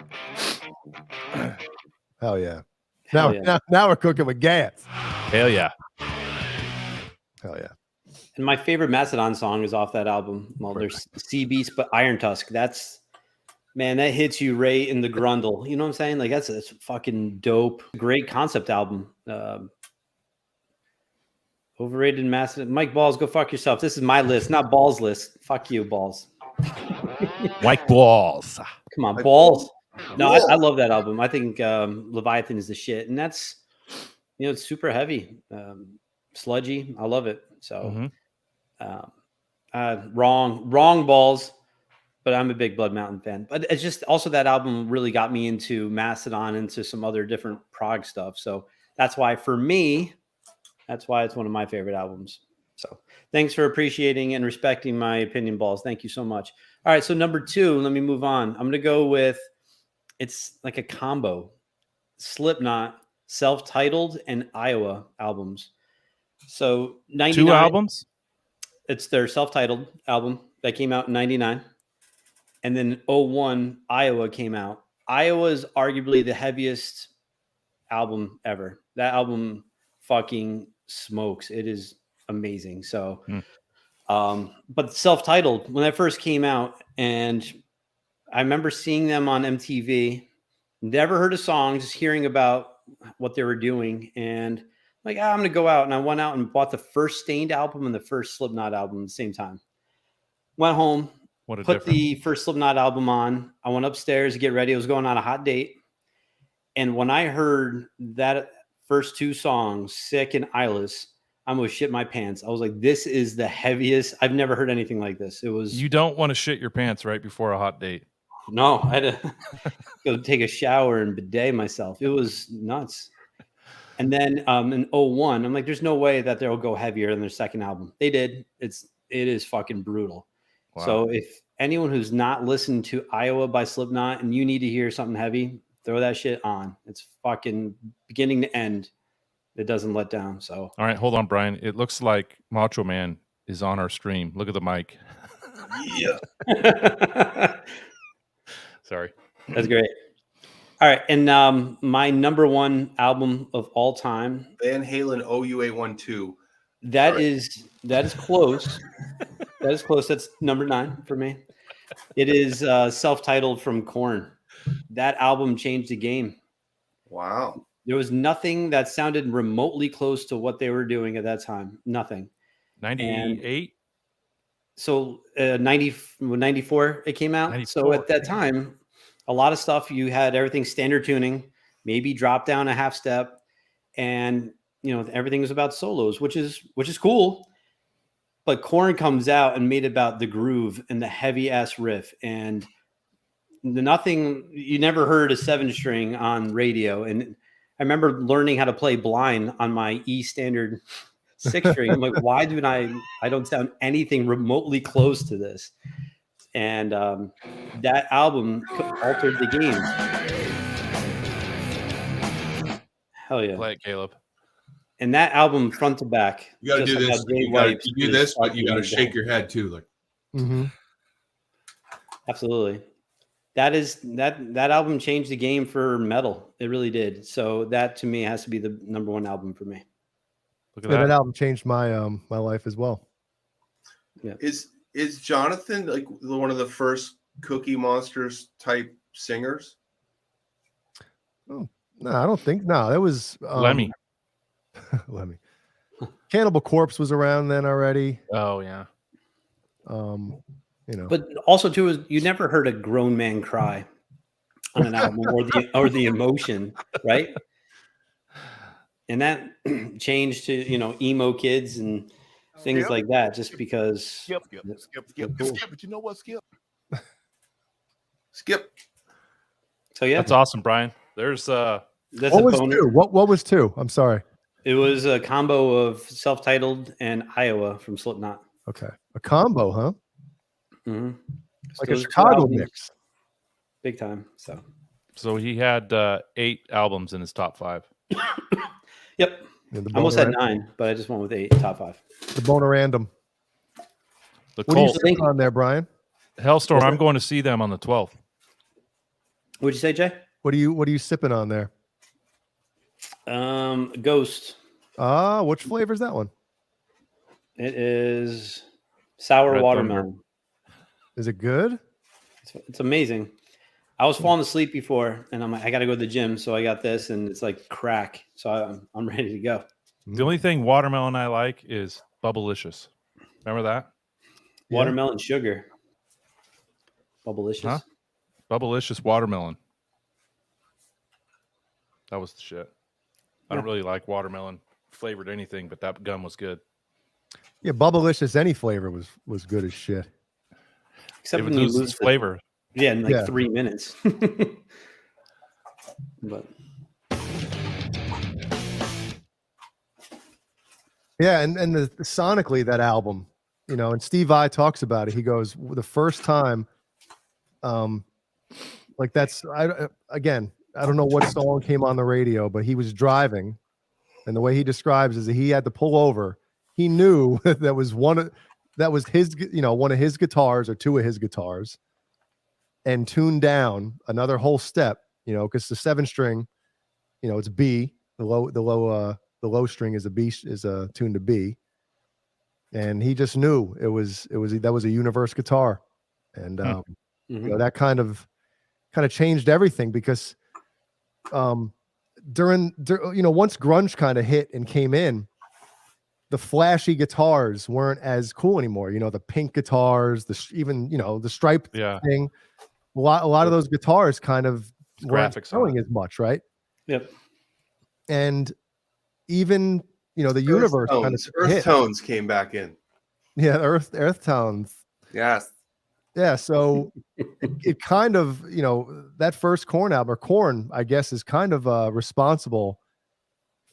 Hell yeah. Hell yeah. Now we're cooking with gas. Hell yeah. Hell yeah. And my favorite Masdodon song is off that album. Well, there's Sea Beast, but Iron Tusk. That's, man, that hits you right in the grundle. You know what I'm saying? Like that's fucking dope. Great concept album. Overrated Masdodon. Mike Balls, go fuck yourself. This is my list, not Balls' list. Fuck you, Balls. Mike Balls. Come on, Balls. No, I love that album. I think Leviathan is the shit, and that's, you know, it's super heavy, sludgy. I love it. So, wrong Balls, but I'm a big Blood Mountain fan. But it's just also that album really got me into Mastodon, into some other different prog stuff. So that's why for me, that's why it's one of my favorite albums. So thanks for appreciating and respecting my opinion, Balls. Thank you so much. All right, so number 2, let me move on. I'm going to go with, it's like a combo, Slipknot, self-titled, and Iowa albums. So 99, 2 albums? It's their self-titled album that came out in 99. And then 01, Iowa came out. Iowa is arguably the heaviest album ever. That album fucking smokes. It is amazing. So, but self-titled, when that first came out, and I remember seeing them on MTV, never heard a song, just hearing about what they were doing. And like, I'm going to go out. And I went out and bought the first Stained album and the first Slipknot album at the same time. Went home, put the first Slipknot album on. I went upstairs to get ready. I was going on a hot date. And when I heard that first 2 songs, Sick and Eyeless, I almost shit my pants. I was like, this is the heaviest. I've never heard anything like this. It was. You don't want to shit your pants right before a hot date. No, I had to go take a shower and bidet myself. It was nuts. And then in 01, I'm like, there's no way that they'll go heavier than their second album. They did. It is fucking brutal. Wow. So if anyone who's not listened to Iowa by Slipknot and you need to hear something heavy, throw that shit on. It's fucking beginning to end. It doesn't let down. So all right, hold on, Brian. It looks like Macho Man is on our stream. Look at the mic. Yeah. Sorry. That's great. All right, and my number 1 album of all time, Van Halen OUA12. That is close. That is close. That's number 9 for me. It is self-titled from Korn. That album changed the game. Wow. There was nothing that sounded remotely close to what they were doing at that time. Nothing. 98? So 94 it came out. 94. So at that time, a lot of stuff, you had everything standard tuning, maybe drop down a half step, and you know everything was about solos, which is cool. But Korn comes out and made it about the groove and the heavy ass riff, and nothing. You never heard a 7-string on radio, and I remember learning how to play blind on my E standard 6-string. I'm like, why do I don't sound anything remotely close to this? And that album altered the game. Hell yeah. Play it, Caleb. And that album, front to back. You got to do this. You got to do this, but you got to shake your head too. Like, Absolutely. That album changed the game for metal. It really did. So that to me has to be the number 1 album for me. Look at that. That album changed my my life as well. Yeah. Is Jonathan like one of the first Cookie Monsters type singers? Oh, no, I don't think. No, that was Lemmy. Lemmy. Cannibal Corpse was around then already. Oh yeah. You know, but also too, you never heard a grown man cry on an album or the emotion, right? And that changed to emo kids and things like that, just because. Skip. But you know what, Skip? Skip. So yeah, that's awesome, Brian. There's what was 2? What was 2? I'm sorry. It was a combo of self-titled and Iowa from Slipknot. Okay, a combo, huh? Mm-hmm. Like a Chicago mix. Big time. So he had 8 albums in his top 5. Yep. I almost had 9, but I just went with 8 top 5. The BonerJams. The what do you think on there, Brian? Hellstorm. I'm going to see them on the 12th. What'd you say, Jay? What are you sipping on there? Ghost. Which flavor is that one? It is sour Red watermelon. Is it good? It's amazing. I was falling asleep before, and I'm like, I got to go to the gym, so I got this, and it's like crack. So I'm ready to go. The only thing watermelon I like is Bubblicious. Remember that? Watermelon sugar. Bubblicious. Huh? Bubblicious watermelon. That was the shit. I don't really like watermelon flavored anything, but that gum was good. Yeah, Bubblicious, any flavor was good as shit. Except it when you loses lose flavor. Yeah, in like 3 minutes. But yeah, and sonically that album, you know, and Steve Vai talks about it. He goes, the first time, like that's I don't know what song came on the radio, but he was driving, and the way he describes is that he had to pull over. He knew that was his, you know, one of his guitars or two of his guitars, and tune down another whole step, you know, because the 7-string, you know, it's B. The low string is a B, is a tuned to B, and he just knew that was a universe guitar, and you know, that kind of changed everything because during you know, once grunge kind of hit and came in, the flashy guitars weren't as cool anymore. You know, the pink guitars, even, you know, the stripe thing. A lot of those guitars kind of weren't selling as much, right? Yep. And even, you know, the universe kind of Earth tones came back in. Yeah, earth tones. Yes. Yeah, so it kind of, you know, that first Korn album, or Korn, I guess, is kind of responsible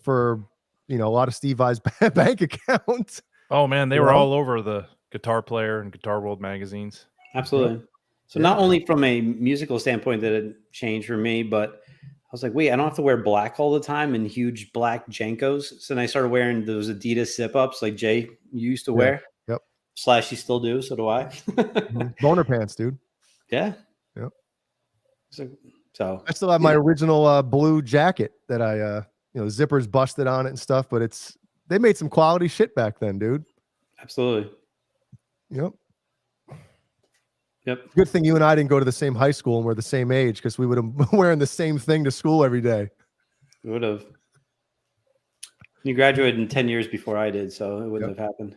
for, you know, a lot of Steve Vai's bank account. Oh man, they were all over the Guitar Player and Guitar World magazines. Absolutely. So not only from a musical standpoint that it changed for me, but I was like, wait, I don't have to wear black all the time and huge black Jankos. So then I started wearing those Adidas zip-ups like Jay used to wear. Yep. / you still do, so do I. Boner pants, dude. Yeah. Yep. So I still have my original blue jacket that I you know, zippers busted on it and stuff, but they made some quality shit back then, dude. Absolutely. Yep. Yep. Good thing you and I didn't go to the same high school and we're the same age, because we would have been wearing the same thing to school every day. We would have. You graduated in 10 years before I did, so it wouldn't have happened.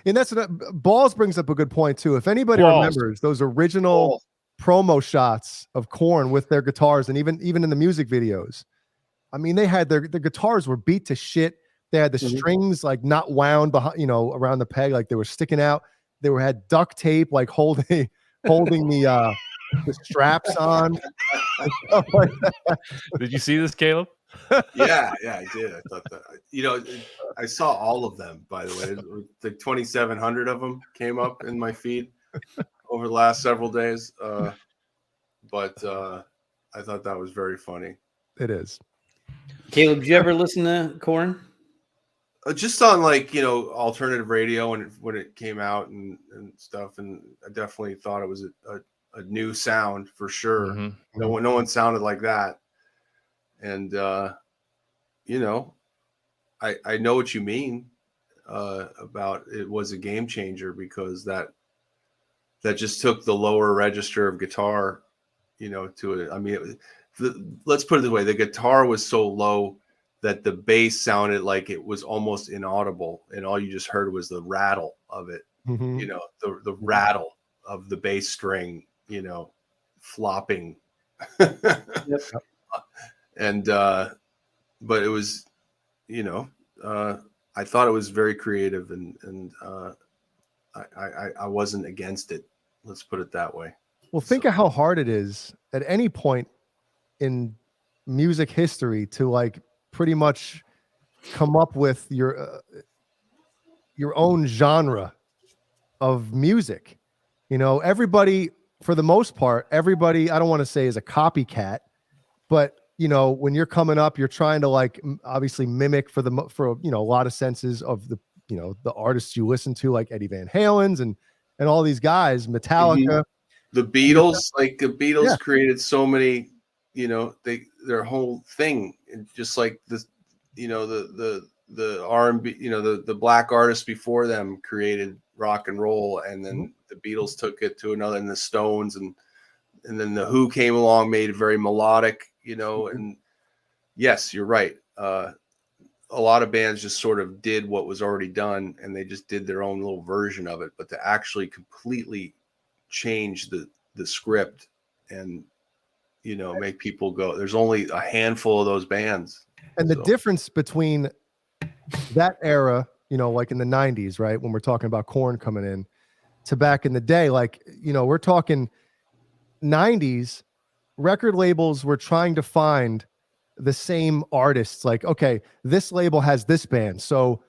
And that's what Balls brings up a good point too. If anybody remembers those original promo shots of Korn with their guitars, and even in the music videos, I mean, they had their guitars were beat to shit. They had the strings like not wound behind, you know, around the peg, like they were sticking out. They had duct tape like holding the straps on. And stuff like that. Did you see this, Caleb? Yeah, I did. I thought that, you know, I saw all of them, by the way. The 2,700 of them came up in my feed over the last several days. But I thought that was very funny. It is. Caleb, did you ever listen to Korn? Just on, like, you know, alternative radio when it came out and stuff, and I definitely thought it was a new sound for sure. Mm-hmm. No one sounded like that, and you know, I know what you mean about it was a game changer, because that just took the lower register of guitar, you know, to it. I mean, let's put it this way: the guitar was so low that the bass sounded like it was almost inaudible, and all you just heard was the rattle of it. Mm-hmm. You know, the rattle of the bass string, you know, flopping. Yep. And but it was, you know, I thought it was very creative, and I wasn't against it. Let's put it that way. Well, think of how hard it is at any point in music history to like pretty much come up with your own genre of music. You know, everybody, for the most part, I don't want to say is a copycat, but you know, when you're coming up, you're trying to like obviously mimic for you know, a lot of senses of the, you know, the artists you listen to, like Eddie Van Halen's and and all these guys, Metallica. The Beatles, like the Beatles created so many, their whole thing, and just like this, the R&B, the black artists before them created rock and roll, and then the Beatles took it to another, and the Stones, and then the Who came along, made it very melodic, and yes, you're right. A lot of bands just sort of did what was already done, and they just did their own little version of it. But to actually completely change the script and, make people go, there's only a handful of those bands. And the difference between that era, like in the 90s, right, when we're talking about Korn coming in, to back in the day, like, we're talking 90s, record labels were trying to find the same artists. Like, okay, this label has this band, so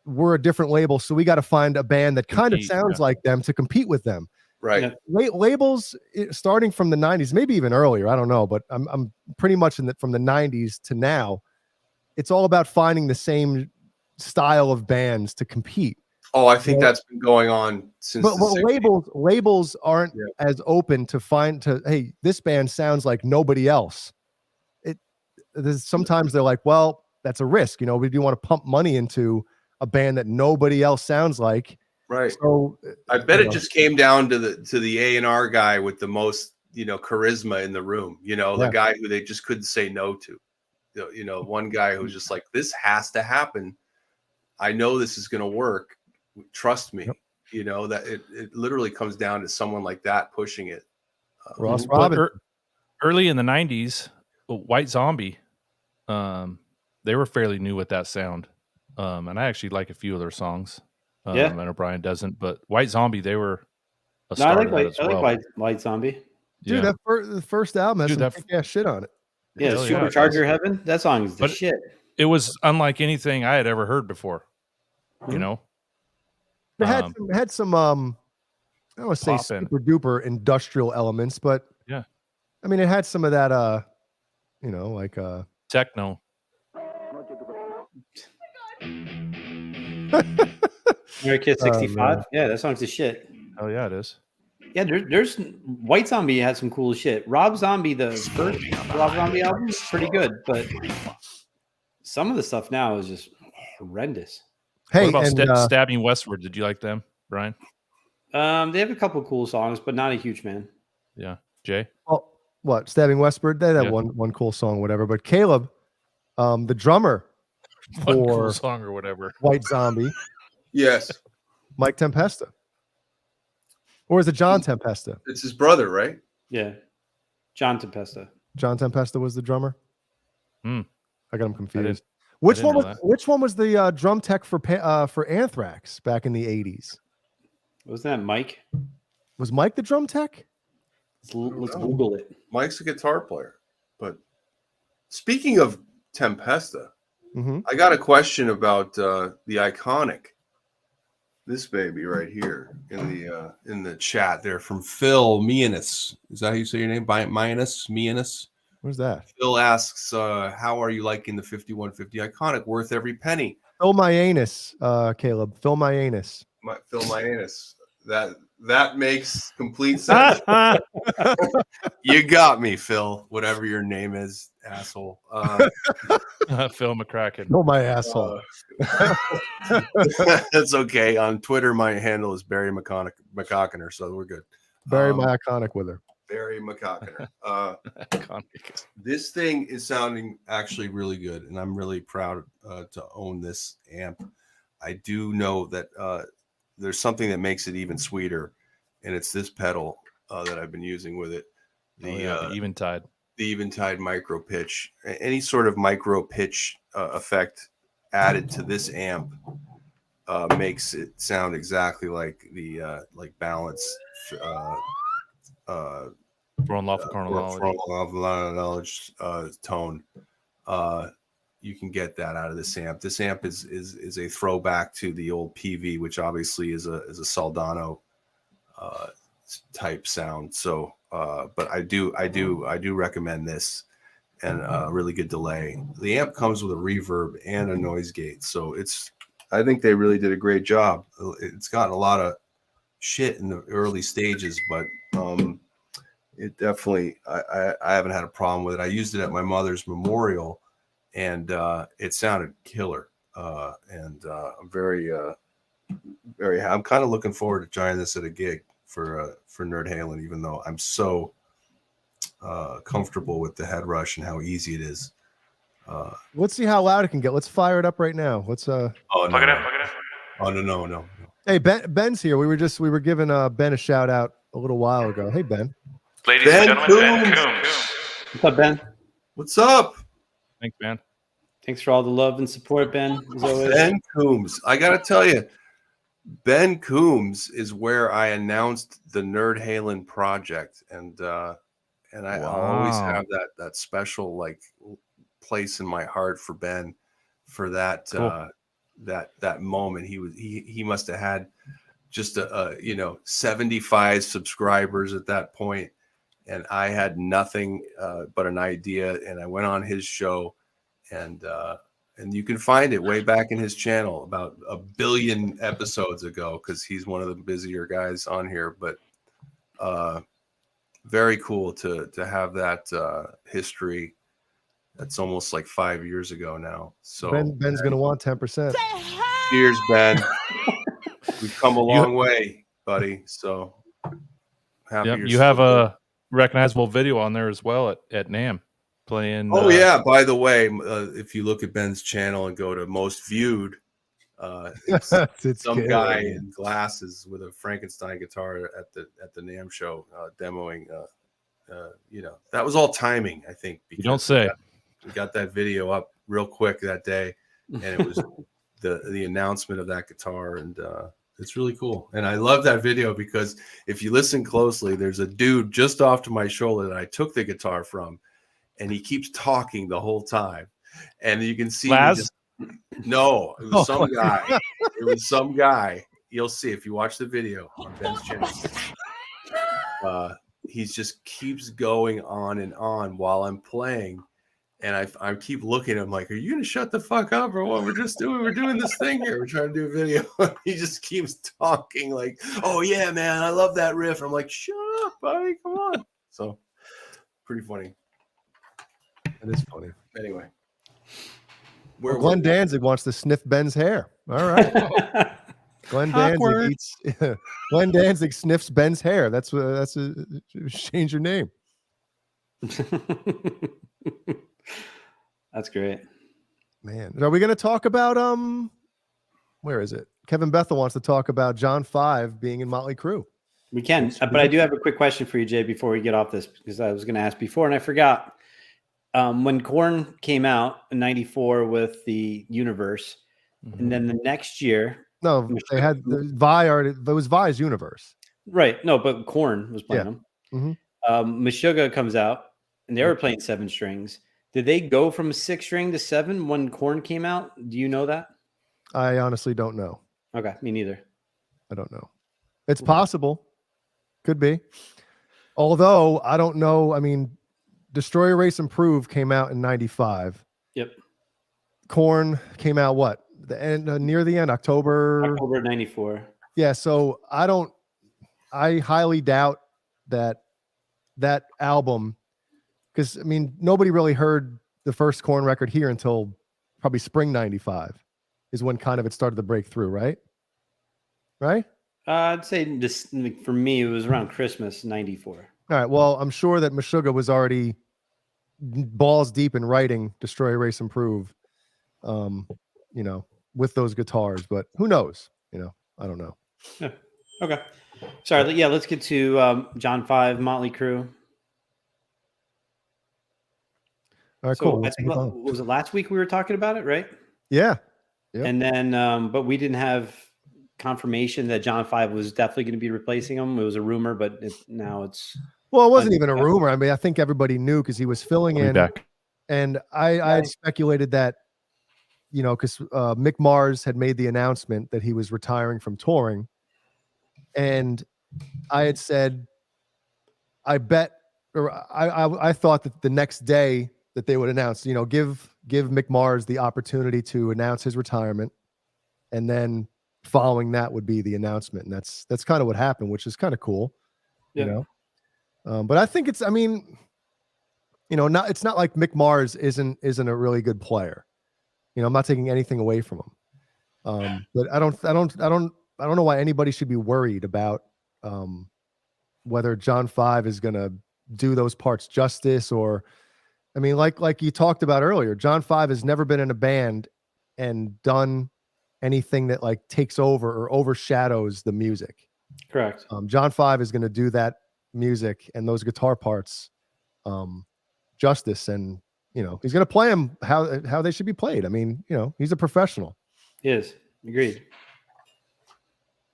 we're a different label, so we got to find a band that kind of sounds like them to compete with them. Right. Labels starting from the 90s, maybe even earlier, I don't know, but I'm pretty much from the 90s to now, it's all about finding the same style of bands to compete. Oh, I think that's been going on since. But labels aren't as open to hey, this band sounds like nobody else. Sometimes they're like, well, that's a risk. We do want to pump money into a band that nobody else sounds like. Right. So I bet it just came down to the A&R guy with the most, charisma in the room. The guy who they just couldn't say no to. One guy who's just like, this has to happen. I know this is going to work. Trust me. That it literally comes down to someone like that pushing it. Ross Robin. Early in the 90s, White Zombie, they were fairly new with that sound, and I actually like a few of their songs. I know Brian doesn't, but White Zombie, they were a star. I like White Zombie. Dude, the first album has some kick-ass shit on it. Yeah, Supercharger Heaven. That song is the shit. It was unlike anything I had ever heard before. It had some I don't want to say super duper industrial elements, but yeah, I mean, it had some of that like techno. America 65. Yeah, that song's the shit. Oh yeah, it is. Yeah, there's White Zombie had some cool shit. Rob Zombie, the first Rob Zombie album, is pretty good, but some of the stuff now is just horrendous. Hey, what about Stabbing Westward? Did you like them, Brian? They have a couple cool songs, but not a huge fan. Yeah, Jay. Well, what Stabbing Westward? They had one cool song, whatever. But Caleb, the drummer for cool song or whatever, White Zombie. Yes, Mike Tempesta, or is it John Tempesta? It's his brother, right? Yeah, John Tempesta. John Tempesta was the drummer. I got him confused. Which one was the drum tech for Anthrax back in the 80s? Wasn't that Mike? Was Mike the drum tech? Let's Google it. Mike's a guitar player. But speaking of Tempesta, I got a question about the iconic. This baby right here in the chat there from Phil Mianis. Is that how you say your name? Mianis? What's that? Phil asks, how are you liking the 5150 iconic? Worth every penny. Phil my anus, Caleb. Phil my anus. Phil my anus. That makes complete sense. You got me, Phil. Whatever your name is, asshole. Phil McCracken. Phil my asshole. That's okay. On Twitter, my handle is Barry McCockiner, so we're good. Barry my iconic with her. Barry McCockiner. This thing is sounding actually really good, and I'm really proud to own this amp. I do know that there's something that makes it even sweeter, and it's this pedal that I've been using with it. The Eventide. The Eventide micro pitch. Any sort of micro pitch effect added to this amp makes it sound exactly like the balance. For unlawful carnal knowledge tone. You can get that out of this amp. This amp is a throwback to the old PV, which obviously is a Saldano type sound. So, but I do recommend this, and a really good delay. The amp comes with a reverb and a noise gate, so I think they really did a great job. It's got a lot shit in the early stages, but it definitely I haven't had a problem with it. I used it at my mother's memorial, and it sounded killer. And I'm I'm kind of looking forward to trying this at a gig for Nerd Halen, even though I'm so comfortable with the head rush and how easy it is. Let's see how loud it can get. Let's fire it up right now. Let's Plug it in. Oh no. Hey, Ben's here. We were giving Ben a shout out a little while ago. Hey, Ben. Ladies Ben and gentlemen, Ben Coombs. What's up, Ben? What's up? Thanks, man. Thanks for all the love and support, Ben. As always. Ben Coombs. I got to tell you, Ben Coombs is where I announced the Nerd Halen project, and I always have that special like place in my heart for Ben for that Cool. that moment. He must have had just 75 subscribers at that point, and I had nothing but an idea, and I went on his show, and you can find it way back in his channel about 1 billion episodes ago, because he's one of the busier guys on here. But very cool to have that history. That's almost like 5 years ago now. So Ben's gonna want 10%. Cheers, Ben. We've come a long way, buddy. So happy. Yep, you have a recognizable video on there as well at NAMM playing. Oh yeah. By the way, if you look at Ben's channel and go to most viewed, it's some guy in glasses with a Frankenstein guitar at the NAMM show demoing. That was all timing, I think. You don't say. We got that video up real quick that day, and it was the announcement of that guitar, and it's really cool. And I love that video because if you listen closely, there's a dude just off to my shoulder that I took the guitar from, and he keeps talking the whole time, and you can see no, it was some guy. It was some guy. You'll see if you watch the video on Ben's channel. He just keeps going on and on while I'm playing. And I keep looking at him like, are you going to shut the fuck up or what? We're doing this thing here. We're trying to do a video. He just keeps talking like, oh yeah, man, I love that riff. I'm like, shut up, buddy. Come on. So pretty funny. It is funny. Anyway. Glenn Danzig wants to sniff Ben's hair. All right. Glenn Danzig sniffs Ben's hair. That's change your name. That's great, man. Are we going to talk about where is it? Kevin Bethel wants to talk about John 5 being in Motley Crue. We can, but I do have a quick question for you, Jay, before we get off this, because I was going to ask before and I forgot. When Korn came out in '94 with the Universe, and then the next year, no, they had the Vi. It was Vi's Universe, right? No, but Korn was playing them. Meshuggah comes out, and they were playing 7 strings. Did they go from 6 string to 7 when Korn came out? Do you know that? I honestly don't know. Okay, me neither. I don't know. It's possible. Could be. Although I don't know. I mean, Destroy, Erase, Improve came out in '95. Yep. Korn came out what? The end near the end, October '94. Yeah, so I highly doubt that album, because I mean nobody really heard the first Korn record here until probably spring '95 is when kind of it started to break through, right? I'd say this for me, it was around Christmas '94. All right. Well, I'm sure that Meshuggah was already balls deep in writing Destroy, Erase, Improve, with those guitars, but who knows? I don't know. Yeah. Okay. Sorry. Yeah. Let's get to John 5, Motley Crue. All right, so cool. I think, was it last week we were talking about it, right? Yeah. Yep. And then, but we didn't have confirmation that John 5 was definitely going to be replacing him. It was a rumor, but now it's. Well, it wasn't even a rumor. I mean, I think everybody knew because he was filling in. Back. And I had speculated that, because Mick Mars had made the announcement that he was retiring from touring. And I had said, I thought that the next day that they would announce, give Mick Mars the opportunity to announce his retirement. And then following that would be the announcement, and that's kind of what happened, which is kind of cool, you know. But I think it's, I mean, you know, it's not like Mick Mars isn't a really good player. You know, I'm not taking anything away from him. But I don't know why anybody should be worried about whether John 5 is going to do those parts justice, or, I mean, like you talked about earlier, John 5 has never been in a band and done anything that like takes over or overshadows the music. Correct. John 5 is going to do that music and those guitar parts justice, and you know, he's going to play them how they should be played. I mean, you know, he's a professional. He is. Agreed.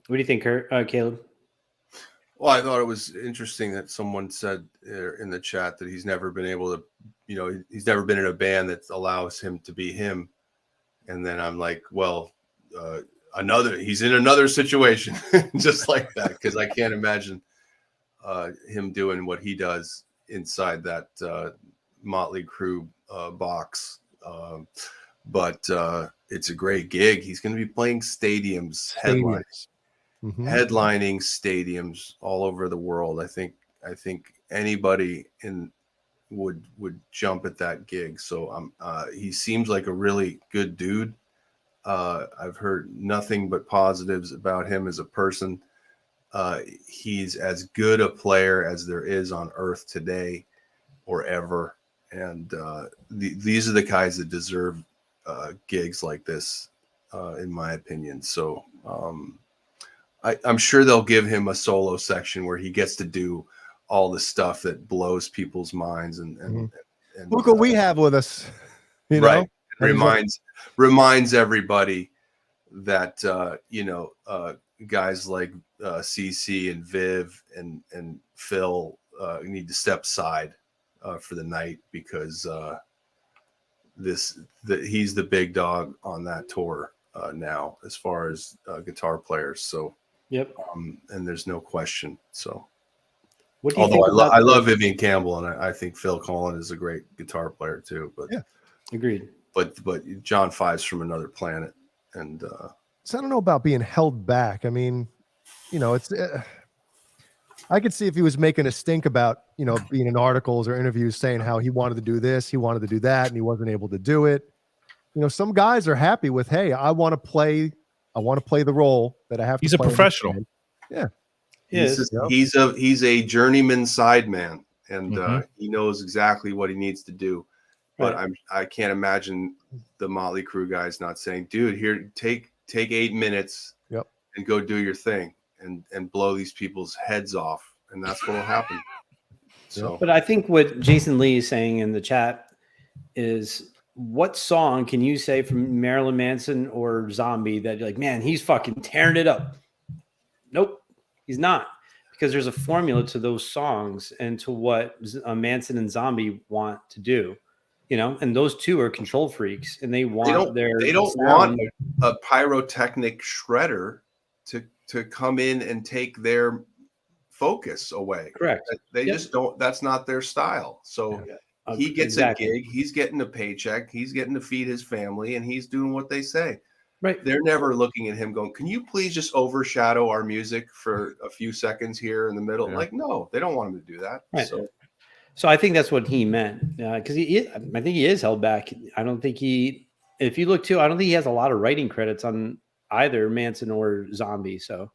What do you think, Caleb? Well, I thought it was interesting that someone said in the chat that he's never been able to, you know, he's never been in a band that allows him to be him. And then I'm like, well, he's in another situation just like that, because I can't imagine him doing what he does inside that Motley Crue box. But it's a great gig. He's going to be playing stadiums. Headlining stadiums all over the world. I think anybody would jump at that gig. So he seems like a really good dude. I've heard nothing but positives about him as a person. He's as good a player as there is on earth today or ever. And these are the guys that deserve gigs like this, in my opinion. So I'm sure they'll give him a solo section where he gets to do all the stuff that blows people's minds and look what we have with us, you know? Right. Reminds everybody that guys like CC and Viv and Phil need to step aside for the night, because he's the big dog on that tour now as far as guitar players. So and there's no question. So what do you although think I love Vivian Campbell, and I think Phil Collin is a great guitar player too, but agreed. But John 5's from another planet, and so I don't know about being held back. I mean, you know, it's I could see if he was making a stink about, you know, being in articles or interviews saying how he wanted to do this, he wanted to do that, and he wasn't able to do it. You know, some guys are happy with, hey, I want to play the role that I have. He's a professional. Yeah, he's a journeyman sideman, and he knows exactly what he needs to do. But I can't imagine the Motley Crue guys not saying, dude, here, take 8 minutes and go do your thing and blow these people's heads off. And that's what will happen. So, but I think what Jason Lee is saying in the chat is, what song can you say from Marilyn Manson or Zombie that you're like, man, he's fucking tearing it up? Nope, he's not. Because there's a formula to those songs and to what Manson and Zombie want to do. You know, and those two are control freaks, and they want they don't want a pyrotechnic shredder to come in and take their focus away. Correct. They just don't. That's not their style. So he gets a gig. He's getting a paycheck. He's getting to feed his family, and he's doing what they say. Right. They're never looking at him going, "Can you please just overshadow our music for a few seconds here in the middle?" Yeah. Like, no, they don't want him to do that. Right. So I think that's what he meant, because I think he is held back. I don't think if you look too, I don't think he has a lot of writing credits on either Manson or Zombie. So,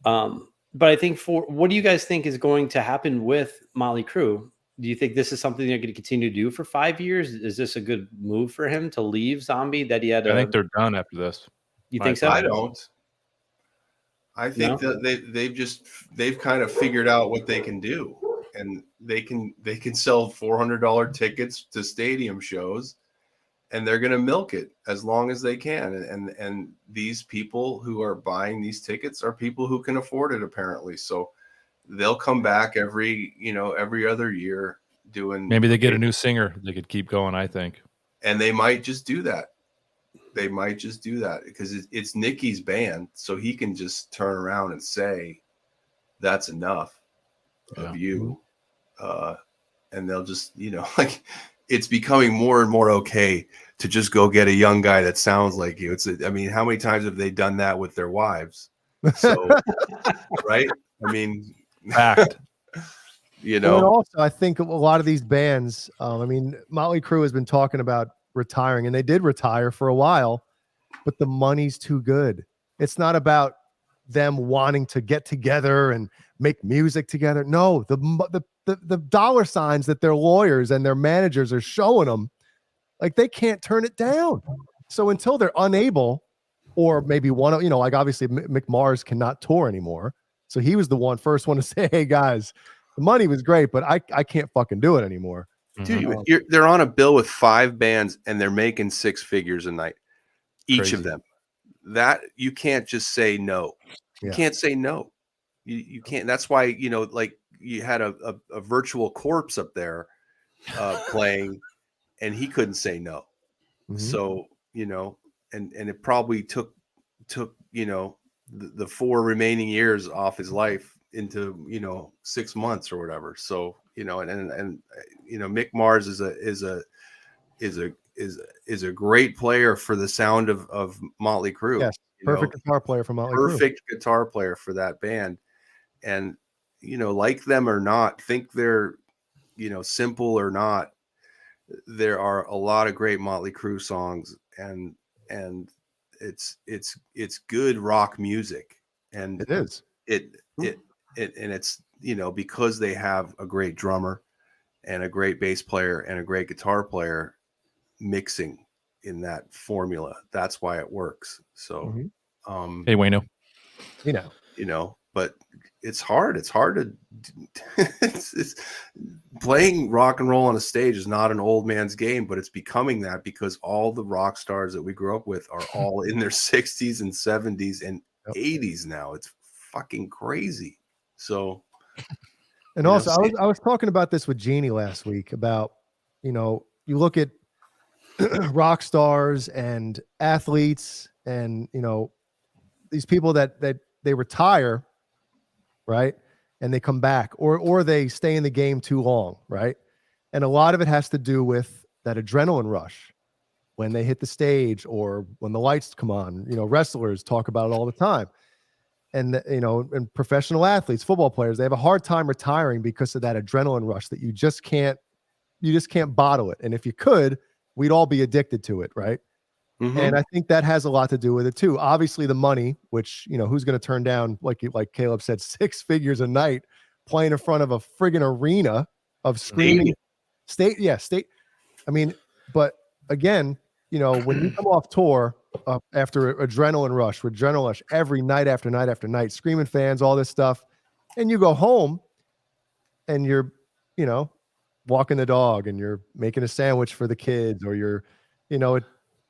but I think what do you guys think is going to happen with Motley Crue? Do you think this is something they're going to continue to do for 5 years? Is this a good move for him to leave Zombie? That he had? I think they're done after this. You think so? I don't. I think that they've kind of figured out what they can do. And they can sell $400 tickets to stadium shows, and they're going to milk it as long as they can. And these people who are buying these tickets are people who can afford it, apparently. So they'll come back every other year doing. Maybe they get a new singer. They could keep going, I think. And they might just do that. They might just do that because it's Nicky's band, so he can just turn around and say, "That's enough of you," and they'll just, like, it's becoming more and more okay to just go get a young guy that sounds like you. I mean, how many times have they done that with their wives? So, right? I mean, fact. You Well, and know, also, I think a lot of these bands, I mean, Motley Crue has been talking about retiring, and they did retire for a while, but the money's too good. It's not about them wanting to get together and make music together. No, the dollar signs that their lawyers and their managers are showing them, like they can't turn it down. So until they're unable, or maybe one of, like obviously Mick Mars cannot tour anymore. So he was the first one to say, hey guys, the money was great, but I can't fucking do it anymore. Dude, they're on a bill with 5 bands and they're making 6 figures a night, each of them. That you can't just say no. You can't say no. You can't. That's why, like you had a virtual corpse up there playing, and he couldn't say no. So, and it probably took the 4 remaining years off his life into 6 months or whatever. So and Mick Mars is a great player for the sound of Motley Crue. Yes, perfect guitar player for Motley Crue. Perfect guitar player for that band. And like them or not, think they're simple or not, there are a lot of great Motley Crue songs, and it's good rock music, and it is and it's because they have a great drummer and a great bass player and a great guitar player mixing in that formula. That's why it works. So hey Wayno, but it's hard to it's playing rock and roll on a stage is not an old man's game, but it's becoming that because all the rock stars that we grew up with are all in their 60s and 70s and 80s now. It's fucking crazy. So, and also I was talking about this with Jeannie last week about, you look at rock stars and athletes and, these people that they retire, right? And they come back or they stay in the game too long, right? And a lot of it has to do with that adrenaline rush when they hit the stage or when the lights come on. Wrestlers talk about it all the time. And, and professional athletes, football players, they have a hard time retiring because of that adrenaline rush that you just can't bottle it. And if you could, we'd all be addicted to it, right? And I think that has a lot to do with it too. Obviously the money, which, who's going to turn down, like Caleb said, 6 figures a night playing in front of a friggin' arena of screaming state. I mean, but again, when you come off tour after adrenaline rush every night after night after night, screaming fans, all this stuff, and you go home and you're, walking the dog and you're making a sandwich for the kids, or you're,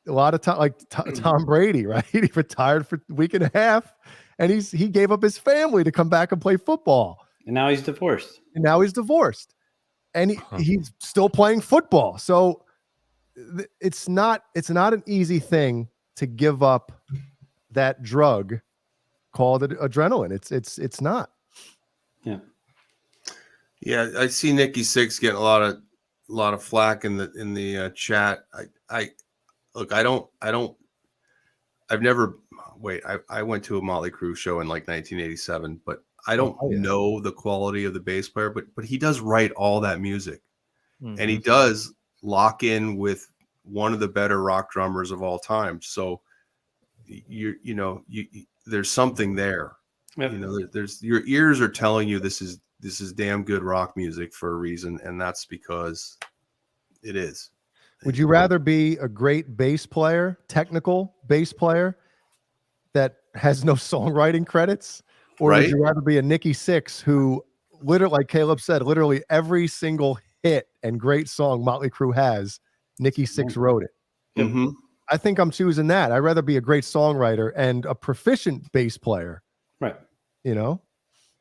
a lot of time, like Tom Brady, right? He retired for a week and a half, and he gave up his family to come back and play football. And now he's divorced. And he's still playing football. So it's not an easy thing to give up that drug called adrenaline. It's not. Yeah, I see Nikki Six getting a lot of flack in the chat. I went to a Motley Crue show in like 1987, but I don't know the quality of the bass player, but he does write all that music, and he does lock in with one of the better rock drummers of all time. So there's something there. There's your ears are telling you this is damn good rock music for a reason, and that's because it is. Would you rather be a great bass player, technical bass player that has no songwriting credits, or would you rather be a Nikki Sixx who, literally, like Caleb said, literally every single hit and great song Motley Crue has, Nikki Sixx wrote it? I think I'm choosing that. I'd rather be a great songwriter and a proficient bass player. Right.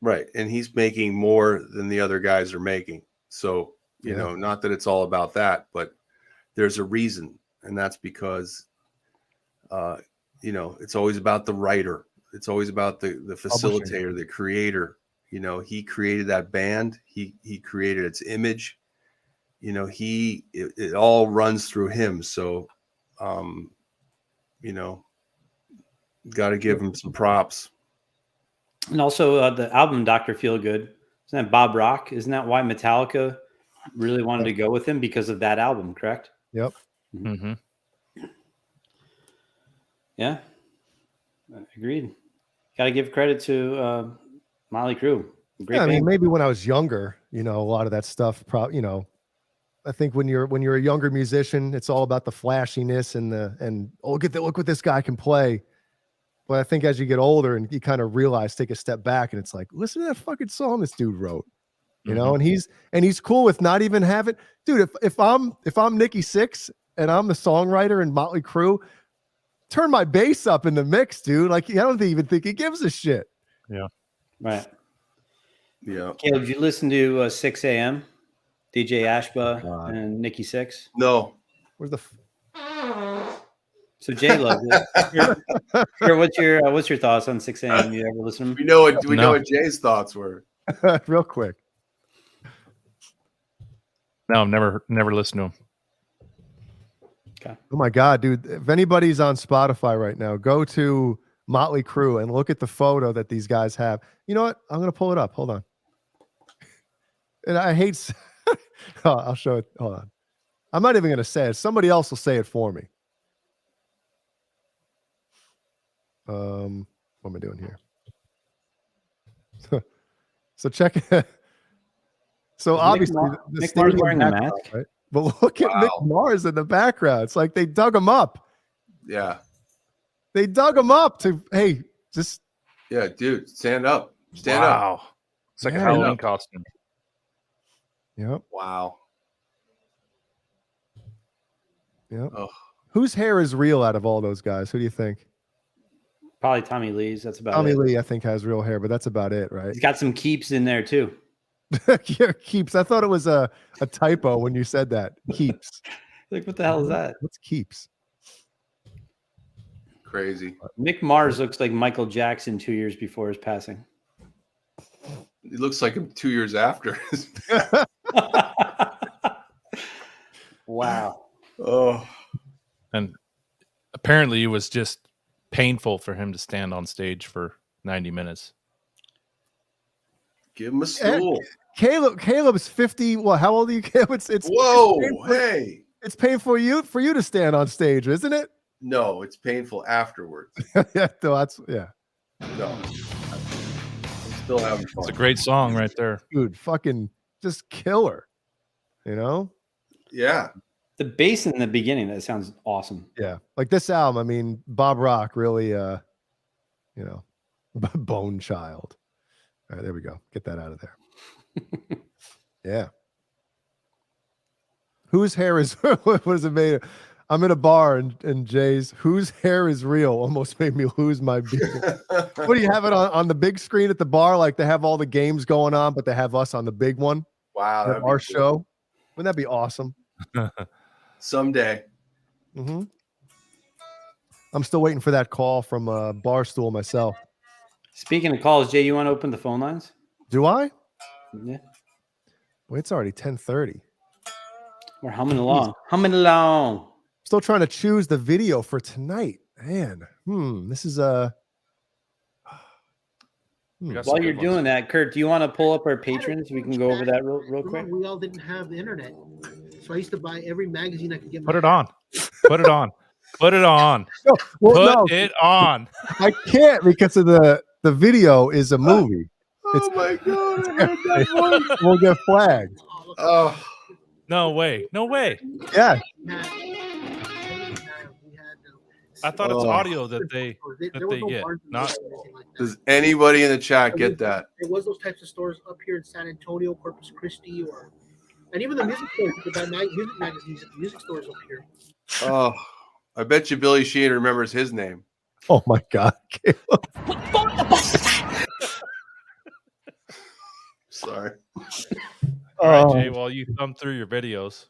Right. And he's making more than the other guys are making. So, not that it's all about that, but there's a reason. And that's because, it's always about the writer. It's always about the facilitator, the creator. He created that band. He created its image. you know, it all runs through him. So, you know, got to give him some props. And also the album Dr. Feelgood, isn't that Bob Rock? Isn't that why Metallica really wanted to go with him, because of that album, correct? Yep. Mm-hmm. Yeah. Agreed. Got to give credit to Motley Crue. Great I mean, band. maybe when I was younger, you know, a lot of that stuff, you know, I think when you're a younger musician, it's all about the flashiness and look what this guy can play. But I think as you get older and you kind of realize, take a step back, and it's like, listen to that fucking song this dude wrote, you know, and he's cool with not even having, dude. If I'm Nikki Sixx and I'm the songwriter in Motley Crue, turn my bass up in the mix, dude. Like, I don't even think he gives a shit. Yeah. Right. Yeah. Caleb, did you listen to 6 a.m.? DJ Ashba and Nikki Sixx? No. Where's the So Jay loves it. Here, what's your thoughts on 6 a.m.? You ever listen to him? We know what Jay's thoughts were. Real quick. No, I've never listened to him. Okay. Oh my God, dude. If anybody's on Spotify right now, go to Motley Crue and look at the photo that these guys have. You know what? I'm going to pull it up. Hold on. And I hate... Oh, I'll show it. Hold on. I'm not even going to say it. Somebody else will say it for me. What am I doing here? So check it. So obviously, Mick Mars wearing a mask, right? But look at Mick Mars in the background. It's like they dug him up. Yeah. They dug him up to, hey, just. Yeah, dude, stand up. Stand up. It's like a Halloween costume. Yep. Wow. Yep. Oh. Whose hair is real out of all those guys? Who do you think? Probably Tommy Lee's. That's about Tommy it. Lee, I think, has real hair, but that's about it, right? He's got some keeps in there too. Yeah, keeps. I thought it was a typo when you said that. Keeps. Like, what the hell is that? What's keeps? Crazy. Mick Mars looks like Michael Jackson 2 years before his passing. He looks like him 2 years after. Wow. Oh. And apparently it was just painful for him to stand on stage for 90 minutes. Give him a stool. Caleb's 50. Well, how old are you, Caleb? Whoa, hey. It's painful for you to stand on stage, isn't it? No, it's painful afterwards. Yeah, that's No. I'm still having fun. It's a great song right there. Dude, fucking just killer. You know? Yeah. The bass in the beginning, that sounds awesome. Yeah. Like this album, I mean, Bob Rock really you know, Bone Child. All right, there we go. Get that out of there. Yeah. Whose hair is what is it made of? I'm in a bar and Jay's whose hair is real almost made me lose my beer. What do you have it on the big screen at the bar? Like they have all the games going on, but they have us on the big one. Wow. Our Cool. show. Wouldn't that be awesome? Someday. Mm-hmm. I'm still waiting for that call from Barstool myself. Speaking of calls, Jay, you want to open the phone lines? Do I? Yeah. Well, it's already 10:30. We're humming along. Humming along. Still trying to choose the video for tonight. Man, this is While you're doing that, Kurt, do you want to pull up our patrons? We can go over that real quick. We all didn't have the internet, so I used to buy every magazine I could get. Put it on. Put it on. Put it on. No, well, Put it on. I can't because of the video is a movie. Oh my God. I heard that one. We'll get flagged. Oh. No way. No way. Yeah. I thought it's audio that they get. Not. Does anybody in the chat get that? There was those types of stores up here in San Antonio, Corpus Christi, and even the music stores. You could buy music magazines at the music stores up here. Oh, I bet you Billy Sheehan remembers his name. Oh my God, Caleb. Sorry. All right, Jay, while you thumb through your videos.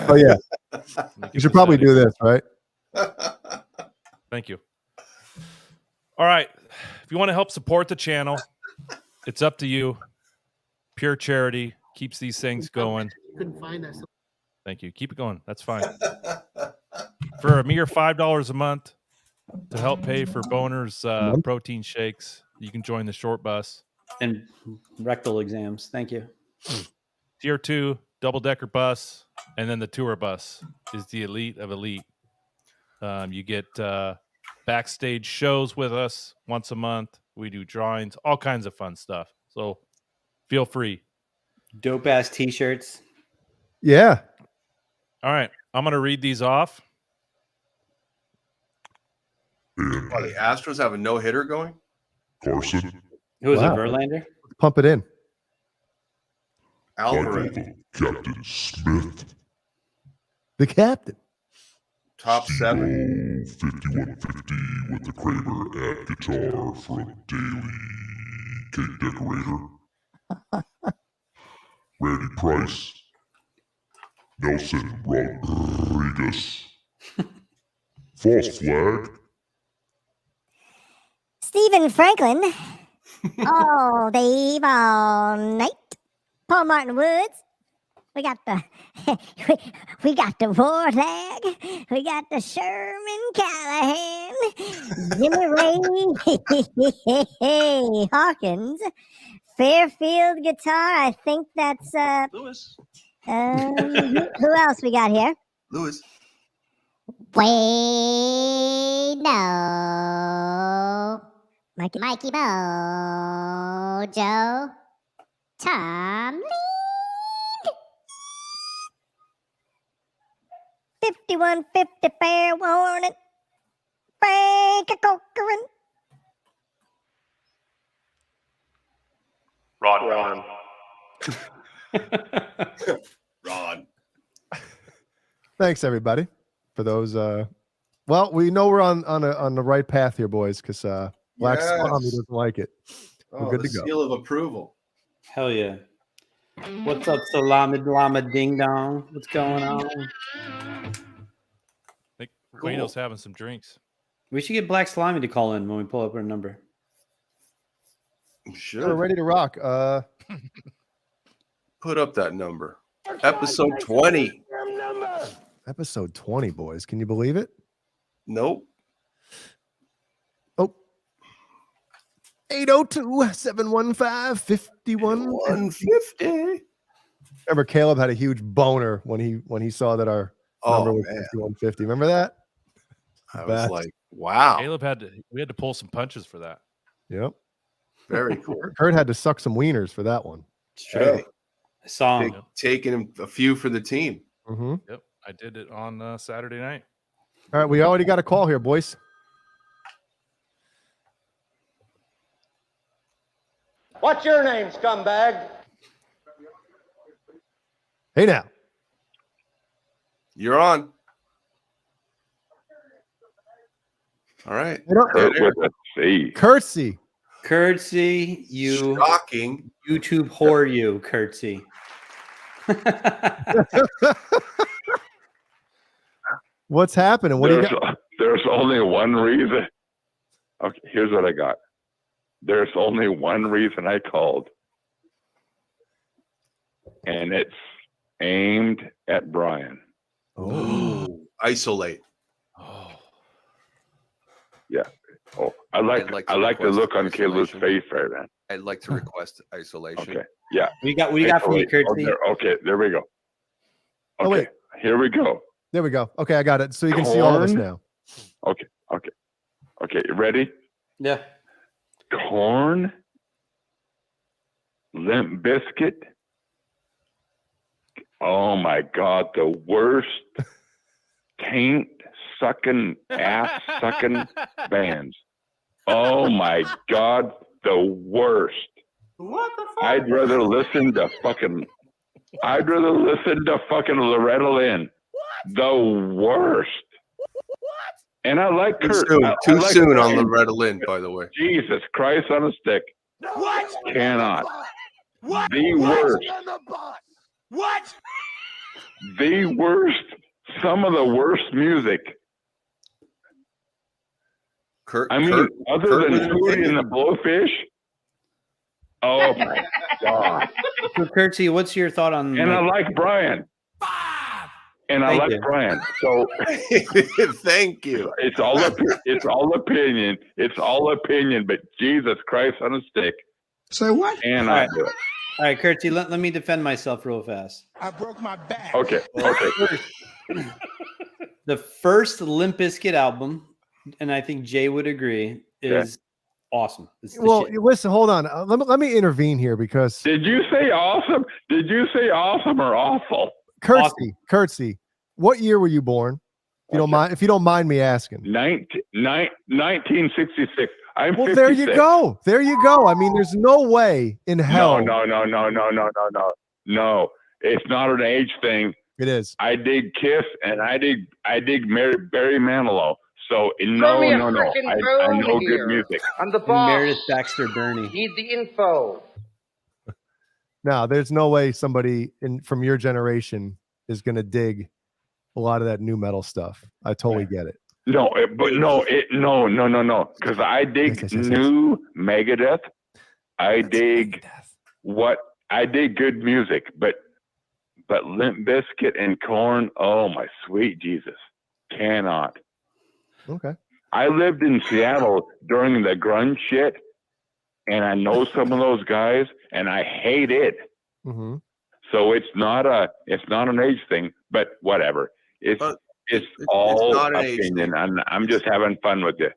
Oh yeah. You should probably do this, right? Thank you. All right. If you want to help support the channel, it's up to you. Pure charity. Keeps these things going. Couldn't find that. Thank you. Keep it going. That's fine. For a mere $5 a month to help pay for Boner's protein shakes, you can join the short bus. And rectal exams. Thank you. Tier 2, double-decker bus, and then the tour bus is the elite of elite. You get backstage shows with us once a month. We do drawings, all kinds of fun stuff. So feel free. Dope ass t-shirts. Yeah. All right. I'm going to read these off. Oh, the Astros have a no-hitter going? Carson. Who is it, Verlander? Pump it in. Alvarez. Captain Smith. The captain. Top 7. 5150 with the Kramer at guitar for a daily cake decorator. Randy Price. Nelson Rodriguez. False flag. Stephen Franklin. All Dave, all night. Paul Martin Woods. We got the we got the Warthog. We got the Sherman Callahan. Jimmy Ray Hawkins. Fairfield guitar. I think that's Lewis. who else we got here? Lewis. Wait, no. Mikey Mojo. Tom Lee. 5150 fair warning. Frank Corcoran. Ron. Ron. Thanks everybody for those. Well, we know we're on the right path here, boys, because Black Swami doesn't like it. We're good to go. Seal of approval. Hell yeah. What's up, Salami Lama Ding Dong? What's going on? I think Guido's having some drinks. We should get Black Salami to call in when we pull up our number. Sure. We're ready to rock. Put up that number. Episode 20. Episode 20, boys. Can you believe it? Nope. Oh. 802-715-5150. Remember, Caleb had a huge boner when he saw that our number was 5150. Remember that? I was like, wow. Caleb we had to pull some punches for that. Yep. Very cool. Kurt had to suck some wieners for that one. It's true. I saw him. Taking him a few for the team. Mm-hmm. Yep. I did it on Saturday night. All right, we already got a call here, boys. What's your name, scumbag? Hey now. You're on. All right. Curtsy. Curtsy, you shocking YouTube whore, you curtsy. What's happening? What do you got? There's only one reason. Okay, here's what I got. There's only one reason I called, and it's aimed at Brian. Oh, isolate. Oh, yeah. Oh, I like the look on Caleb's face right now. I'd like to request isolation. Okay. Yeah. We got from you, Curtsy. Okay, there we go. Okay, Oh, wait. Here we go. There we go. Okay, I got it. So you can see all of us now. Okay. You ready? Yeah. Korn, Limp Bizkit. Oh my God, the worst taint sucking, ass sucking bands. Oh my God, the worst. What the fuck? I'd rather listen to fucking Loretta Lynn. The worst. And I like Kurt. Too soon on Loretta Lynn, by the way. Jesus Christ on a stick. What? Cannot. What? The worst. What? The worst. Some of the worst music. Other than Hootie and the Blowfish. Oh my God. So, Curtsy, what's your thought on? And I like Brian. And I like Brian. So thank you. It's all opinion. It's all opinion. But Jesus Christ on a stick. Say what? And All I right. do it. All right, Curtsy, let me defend myself real fast. I broke my back. Okay. The first Limp Bizkit album, and I think Jay would agree, is awesome. It's the Well, shit. listen, hold on. Let me intervene here because Did you say awesome? Did you say awesome or awful? Curtsy, what year were you born? If you don't mind me asking. 1966. I'm well, 56. there you go. There you go. I mean, there's no way in hell. No. It's not an age thing. It is. I dig Kiss and I dig Barry Manilow. So no. I know good music. I'm the boss. Meredith Baxter Burney. Need the info. No, there's no way somebody from your generation is going to dig a lot of that new metal stuff. I totally get it. No. Because I dig new Megadeth. I dig good music, but Limp Bizkit and Korn, oh my sweet Jesus, cannot. Okay. I lived in Seattle during the grunge shit, and I know some of those guys, and I hate it. Mm-hmm. So it's not an age thing, but whatever. It's all not an age opinion. I'm just having fun with you.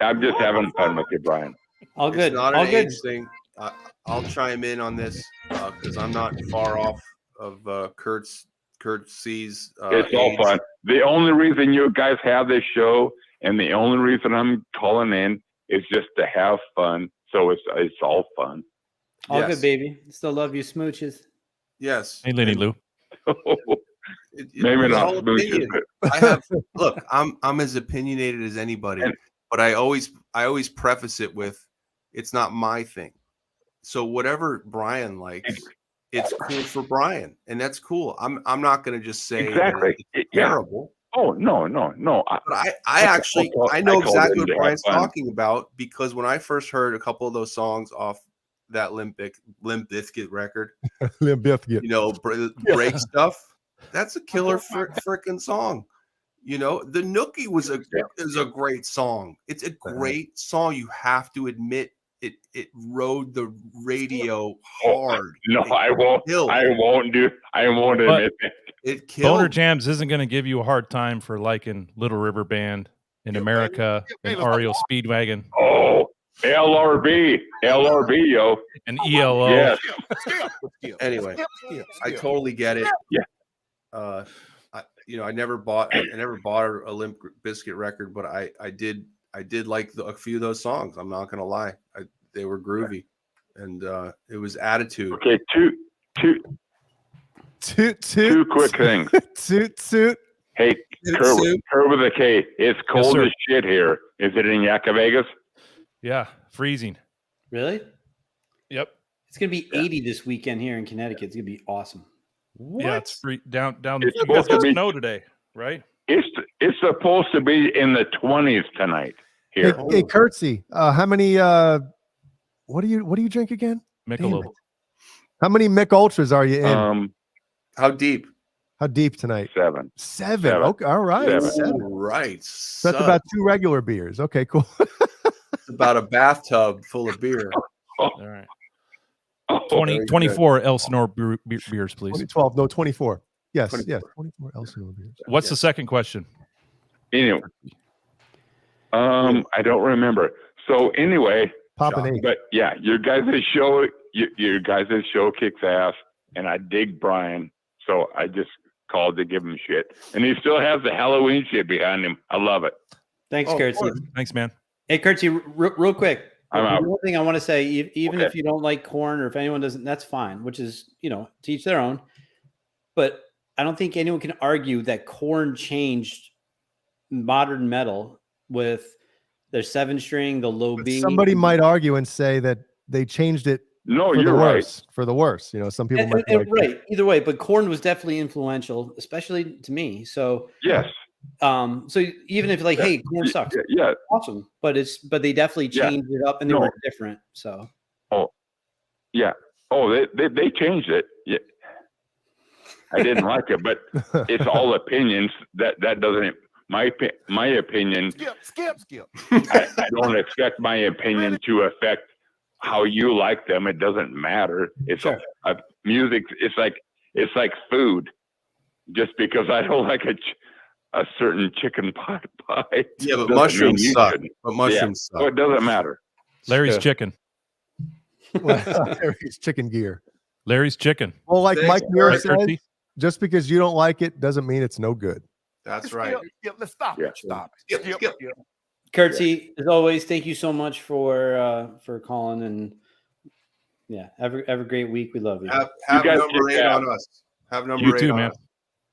I'm just having fun with you, Brian. All good. It's not all an good. age thing. I'll chime in on this because I'm not far off of Kurt's C's. It's all fun. The only reason you guys have this show, and the only reason I'm calling in, is just to have fun. So it's all fun. All good, baby. Still love you, smooches. Yes. Hey, Lenny Lou. Maybe not smooches. I have look. I'm as opinionated as anybody, but I always preface it with, it's not my thing. So whatever Brian likes, it's cool for Brian, and that's cool. I'm not going to just say exactly it's terrible. Oh no. But I know exactly what Brian's talking about, because when I first heard a couple of those songs off that Limp Bizkit record, Limp Bizkit, break stuff, that's a killer freaking song. The Nookie is a great song. It's a great song. You have to admit it rode the radio hard. No, I won't admit it. It killed. BonerJams isn't going to give you a hard time for liking Little River Band in America and REO Speedwagon. Oh, LRB, yo. And ELO. Yes. Anyway, I totally get it. Yeah. I never bought a Limp Bizkit record, but I did like a few of those songs. I'm not gonna lie, they were groovy, and it was Attitude. Okay, two quick things. Toot. Hey, Curve with a K. It's cold as shit here. Is it in Yakka Vegas? Yeah, freezing. Really? Yep. It's gonna be 80 this weekend here in Connecticut. It's gonna be awesome. What? Yeah, it's down. It's You guys supposed to got be snow today, right? It's supposed to be in the 20s tonight here. Hey, Curtsy, how many? What do you drink again? Michelob. How many Mick Ultras are you in? How deep? How deep tonight? 7. 7. Okay, all right. 7. Right. So that's about 2 regular beers. Okay, cool. It's about a bathtub full of beer. All right. 24 Elsinore beers, please. 2012, no, 24. Yes, 24 Elsinore beers. What's the second question? Anyway, I don't remember. So anyway, but yeah, your guys' show kicks ass, and I dig Brian, so I just called to give him shit, and he still has the Halloween shit behind him. I love it. Thanks, Curtsy. Thanks, man. Hey, Curtsy, real quick. I'm out. One thing I want to say, even if you don't like Korn, or if anyone doesn't, that's fine, which is, to each their own. But I don't think anyone can argue that Korn changed modern metal with their 7-string, the low B. Somebody might argue and say that they changed it. No, for you're the right. worse, for the worse. Some people might be like, right. Either way, but Korn was definitely influential, especially to me. So yes. So even if hey, Korn sucks, awesome, but they definitely changed it up, and they were different. So Oh, they changed it. Yeah. I didn't like it, but it's all opinions. That doesn't my opinion. Skip. I don't expect my opinion to affect how you like them. It doesn't matter. It's music. It's like food. Just because I don't like a certain chicken pot pie. Yeah, but mushrooms suck. But mushrooms suck. So it doesn't matter. Larry's chicken. Larry's chicken gear. Larry's chicken. Well, like Mike Muir Right, says, Kurtzy? just because you don't like it doesn't mean it's no good. That's right. Skip, let's stop. Skip. Kurtzy, as always, thank you so much for calling, and have a great week. We love you. Have number 8 on us. Have number 8 on us.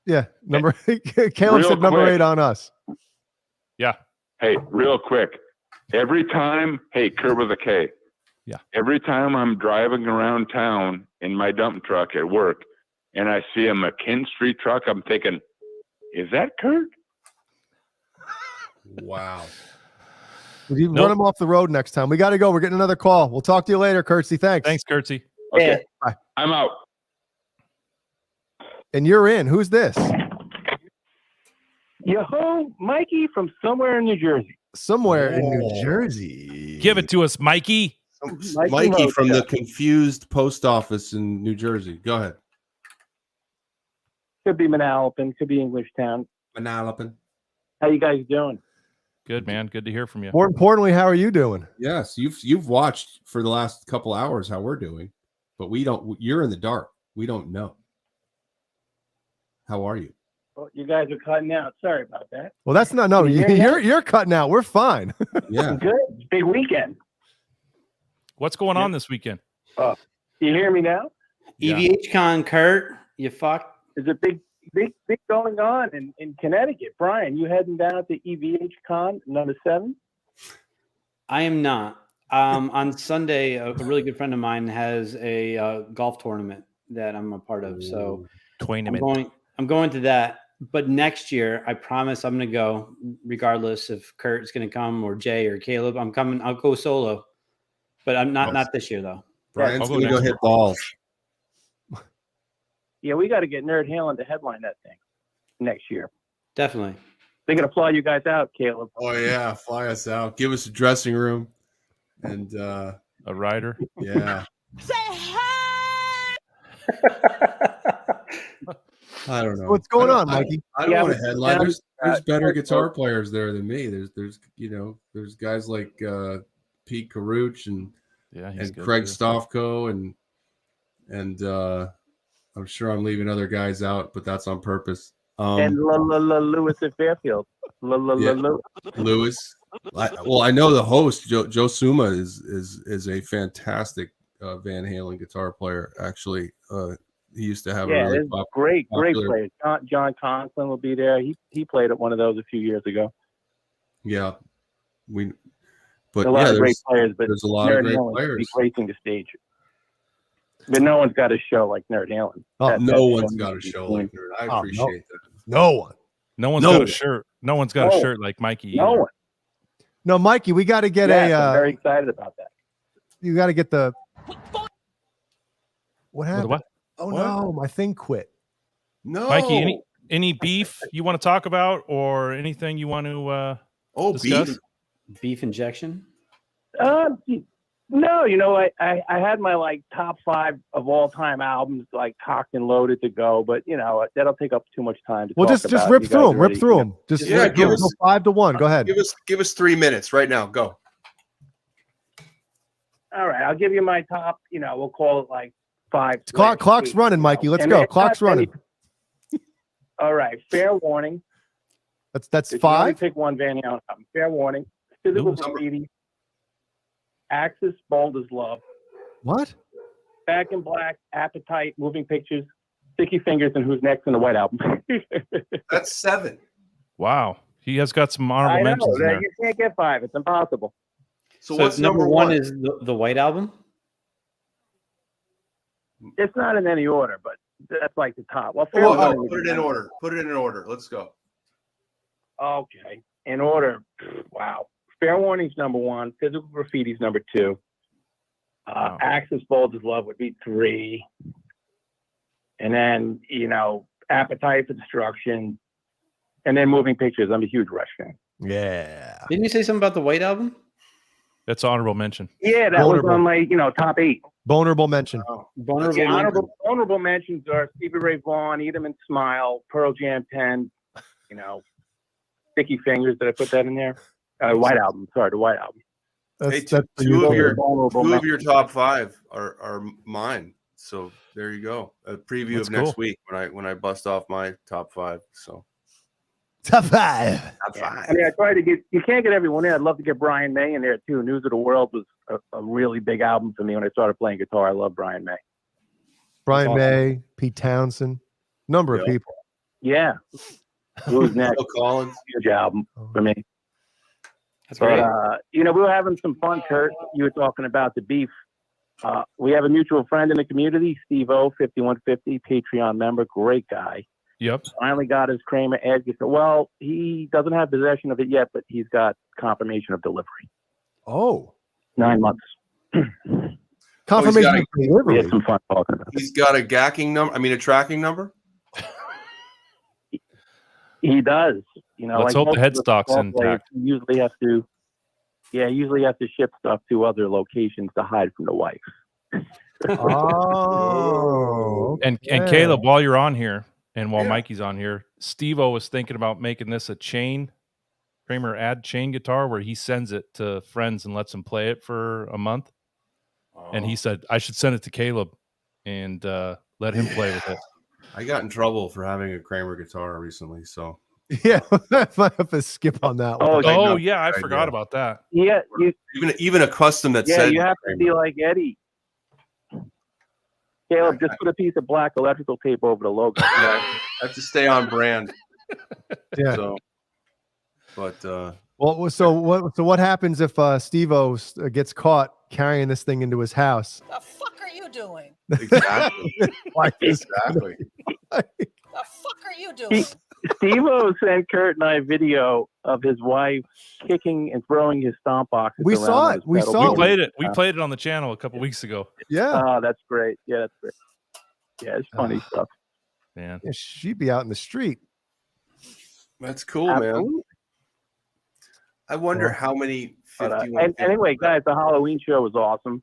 Yeah, Caleb said number 8 on us. Yeah. Hey, real quick. Every time, Kurt with a K. Yeah. Every time I'm driving around town in my dump truck at work and I see a McKinstry truck, I'm thinking, is that Kurt? Wow. You run him off the road next time. We got to go. We're getting another call. We'll talk to you later, Kurtzy. Thanks. Thanks, Kurtzy. Okay. Bye. I'm out. And you're in. Who's this? Yo-ho, Mikey from somewhere in New Jersey. Somewhere in New Jersey. Give it to us, Mikey. Mikey from the confused post office in New Jersey. Go ahead. Could be Manalapan, could be Englishtown. Manalapan. How you guys doing? Good, man. Good to hear from you. More importantly, how are you doing? Yes, you've watched for the last couple hours how we're doing, but we don't. You're in the dark. We don't know. How are you? Well, you guys are cutting out. Sorry about that. Well, that's not no. You're cutting out. We're fine. Yeah. Good. It's a big weekend. What's going on this weekend? You hear me now? EVH Con, Kurt. You fuck. There's a big going on in Connecticut. Brian, you heading down to EVH Con number 7? I am not. On Sunday, a really good friend of mine has a golf tournament that I'm a part of. So I'm going to that. But next year, I promise I'm going to go, regardless if Kurt's going to come or Jay or Caleb. I'm coming. I'll go solo. But I'm not this year though. Brian's going to go hit balls. Yeah, we got to get Nerd Halen to headline that thing next year. Definitely. They're going to fly you guys out, Caleb. Oh yeah, fly us out. Give us a dressing room and a rider. Yeah. Say hi. I don't know. What's going on, Mikey? I don't want to headline. There's better guitar players there than me. There's guys like Pete Caruch and Craig Stofko and I'm sure I'm leaving other guys out, but that's on purpose. And Lewis at Fairfield. Lewis. I know the host Joe Suma is a fantastic Van Halen guitar player. Actually, he used to have a really great players. John Conklin will be there. He played at one of those a few years ago. Yeah, a lot of great players, but there's a lot of great Halen players. be gracing the stage. But no one's got a show like Nerd Halen. No one's got a show like Nerd. I appreciate that. No one. No one's got a shirt. No one's got a shirt like Mikey. No one. No, Mikey, we got to get I'm very excited about that. You got to get the. What happened? What? Oh no, my thing quit. No, Mikey, any beef you want to talk about or anything you want to discuss? Beef injection? No, I had my top 5 of all time albums cocked and loaded to go, but that'll take up too much time to talk just about. rip through them. Rip through them. Just give us 5 to 1. Go ahead. Give us 3 minutes right now. Go. All right, I'll give you my top. We'll call it 5. Clock's running, Mikey. Let's go. Clock's running. All right, Fair Warning. That's If 5. you only pick one Van Halen album. Fair Warning. Physical Graffiti. Axis, Bold as Love. What? Back in Black, Appetite, Moving Pictures, Sticky Fingers, and Who's Next in the White Album. That's 7. Wow. He has got some honorable mentions in there. You can't get 5. It's impossible. So what's number 1 is the White Album? It's not in any order, but that's the top. Well, put it in order. Put it in order. Let's go. Okay. In order. Wow. Fair Warning's number 1. Physical Graffiti's number 2. Axis Bold as Love would be 3. And then, Appetite for Destruction. And then Moving Pictures. I'm a huge Rush fan. Yeah. Didn't you say something about the White Album? That's honorable mention. Yeah, that was on my, top 8. Vulnerable mention. Vulnerable mentions are Stevie Ray Vaughan, Eat 'Em and Smile, Pearl Jam 10, Sticky Fingers. Did I put that in there? White Album. Sorry, the White Album. Hey, two of your top 5 are mine. So there you go. A preview That's of next cool. week when I bust off my top 5. So top 5. Top 5. I mean, I try to get. You can't get everyone in. I'd love to get Brian May in there too. News of the World was a really big album for me when I started playing guitar. I love Brian May. Brian May, Pete Townsend, number of people. Yeah. Who's next? Phil Collins. Huge album for me. That's But, great. we were having some fun, Kurt. You were talking about the beef. We have a mutual friend in the community, Steve O, 5150, Patreon member, great guy. Yep. Finally got his Kramer Edge. Well, he doesn't have possession of it yet, but he's got confirmation of delivery. Oh. 9 months. Confirmation of delivery. We had some fun talking about it. He's got a tracking number. He does. Let's hope the headstock's intact. You usually have to ship stuff to other locations to hide from the wife. Oh. And Caleb, while you're on here, and while Mikey's on here, Steve-O was thinking about making this a Kramer ad chain guitar where he sends it to friends and lets them play it for a month. And he said, I should send it to Caleb and let him play with it. I got in trouble for having a Kramer guitar recently, so yeah, I might have to skip on that one. Oh yeah, I forgot about that. Yeah, even a custom that said you have to be like Eddie. Caleb, just put a piece of black electrical tape over the logo. I have to stay on brand. Yeah. So, but well, so what happens if Steve-O gets caught carrying this thing into his house? The fuck are you doing? Exactly. The fuck are you doing? Steve-O sent Kurt and I a video of his wife kicking and throwing his stomp boxes. We saw it. We played it. We played it on the channel a couple weeks ago. Yeah. Oh, that's great. Yeah, that's great. Yeah, it's funny stuff. Man. Yeah, she'd be out in the street. That's cool, man. I wonder how many. Anyway, guys, the Halloween show was awesome.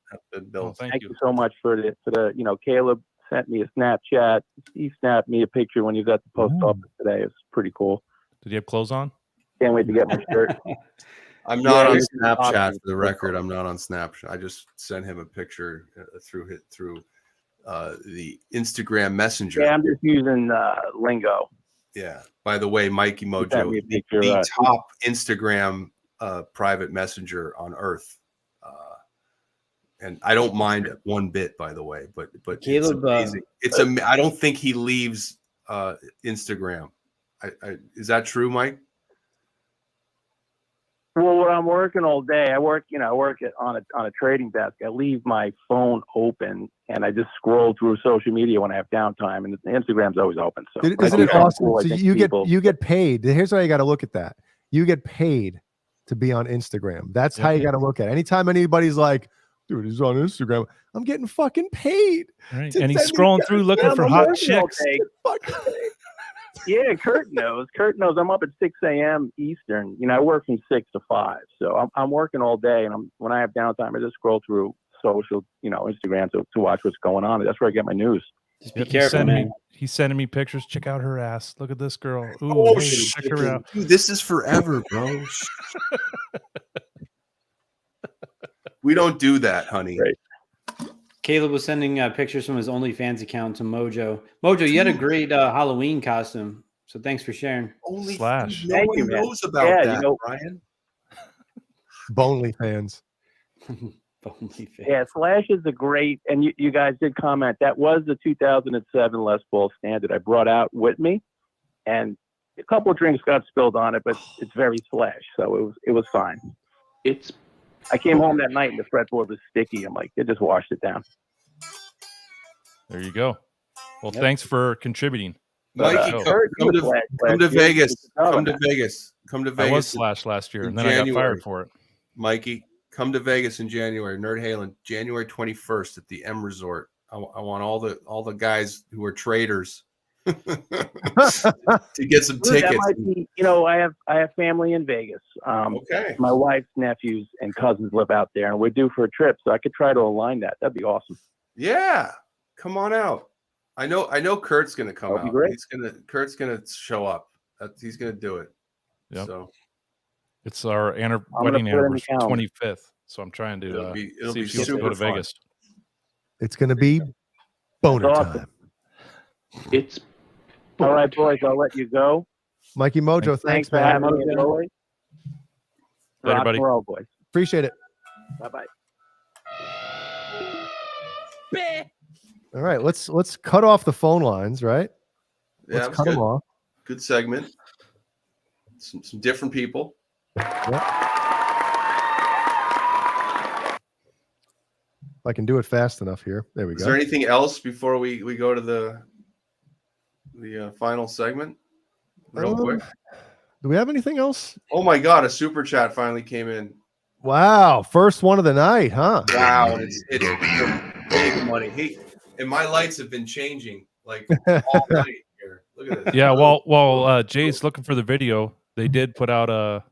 Thank you so much for the Caleb sent me a Snapchat. He snapped me a picture when he was at the post office today. It's pretty cool. Did you have clothes on? Can't wait to get my shirt. I'm not on Snapchat for the record. I'm not on Snapchat. I just sent him a picture through the Instagram Messenger. Yeah, I'm just using lingo. Yeah. By the way, Mikey Mojo, the top Instagram private messenger on earth. And I don't mind it one bit, by the way, but Caleb, it's amazing. I don't think he leaves Instagram. Is that true, Mike? Well, when I'm working all day, I work on a trading desk. I leave my phone open and I just scroll through social media when I have downtime, and Instagram's always open. So isn't it awesome? So you get paid. Here's how you got to look at that. You get paid to be on Instagram. That's how you got to look at it. Anytime anybody's like, dude, he's on Instagram, I'm getting fucking paid. Right. And he's scrolling through looking for hot chicks. Yeah, Kurt knows. Kurt knows I'm up at 6 a.m. Eastern. I work from 6 to 5. So I'm working all day, and when I have downtime, I just scroll through social, Instagram to watch what's going on. That's where I get my news. Just be careful, man. He's sending me pictures. Check out her ass. Look at this girl. Ooh, Oh, check her out. Dude, this is forever, bro. We don't do that, honey. Right. Caleb was sending pictures from his OnlyFans account to Mojo. Mojo, you had a great Halloween costume, so thanks for sharing. Slash. No one knows about that, Brian. Bonely fans. Yeah, Slash is a great, and you guys did comment, that was the 2007 Les Paul Standard I brought out with me, and a couple of drinks got spilled on it, but it's very Slash, so it was fine. I came home that night and the fretboard was sticky. I'm like, they just washed it down. There you go. Well, thanks for contributing. Mikey, come to Vegas. Come to Vegas. I was Slash last year, and then I got fired for it. Mikey, Come to Vegas in January. Nerd Halen, January 21st at the M Resort. I want all the guys who are traders to get some Dude, that tickets. might be, I have family in Vegas. Okay. My wife's nephews and cousins live out there, and we're due for a trip, so I could try to align that. That'd be awesome. Yeah, come on out. I know Kurt's gonna come That'd be out. great. Kurt's gonna show up. He's gonna do it. Yep. So it's our wedding anniversary, 25th. So I'm trying to it'll see be if she'll super go to fun. Vegas. It's going to be boner Awesome. time. It's all right, boys. I'll let you go. Mikey Mojo, thanks, for man. having me. as always. Later, Rock buddy. and roll, boys. Appreciate it. Bye-bye. All right, let's cut off the phone lines, right? Yeah, Let's it was cut them good. off. Good segment. Some different people. Yep. If I can do it fast enough here. There we Is go. there anything else before we go to the final segment? Real quick. Do we have anything else? Oh my God! A super chat finally came in. Wow, first one of the night, huh? Wow, and it's big money. And my lights have been changing like all night here. Look at this. Yeah, while Jay's looking for the video, they did put out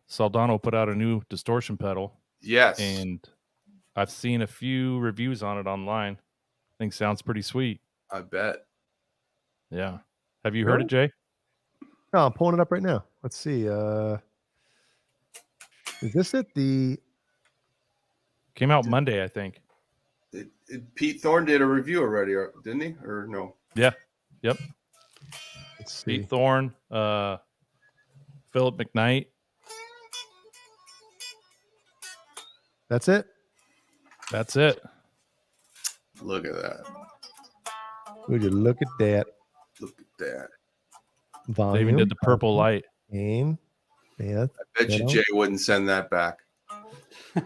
Saldano put out a new distortion pedal. Yes. And I've seen a few reviews on it online. I think sounds pretty sweet. I bet. Yeah. Have you heard it, Jay? No, I'm pulling it up right now. Let's see. Is this it? Came out Monday, I think. Pete Thorne did a review already, didn't he? Or no? Yeah. Yep. Let's see. Pete Thorne, Philip McKnight. That's it? That's it. Look at that. Would you look at that? Look at that. Volume. They even did the purple light. Aim. Yeah. I bet you Jay wouldn't send that back.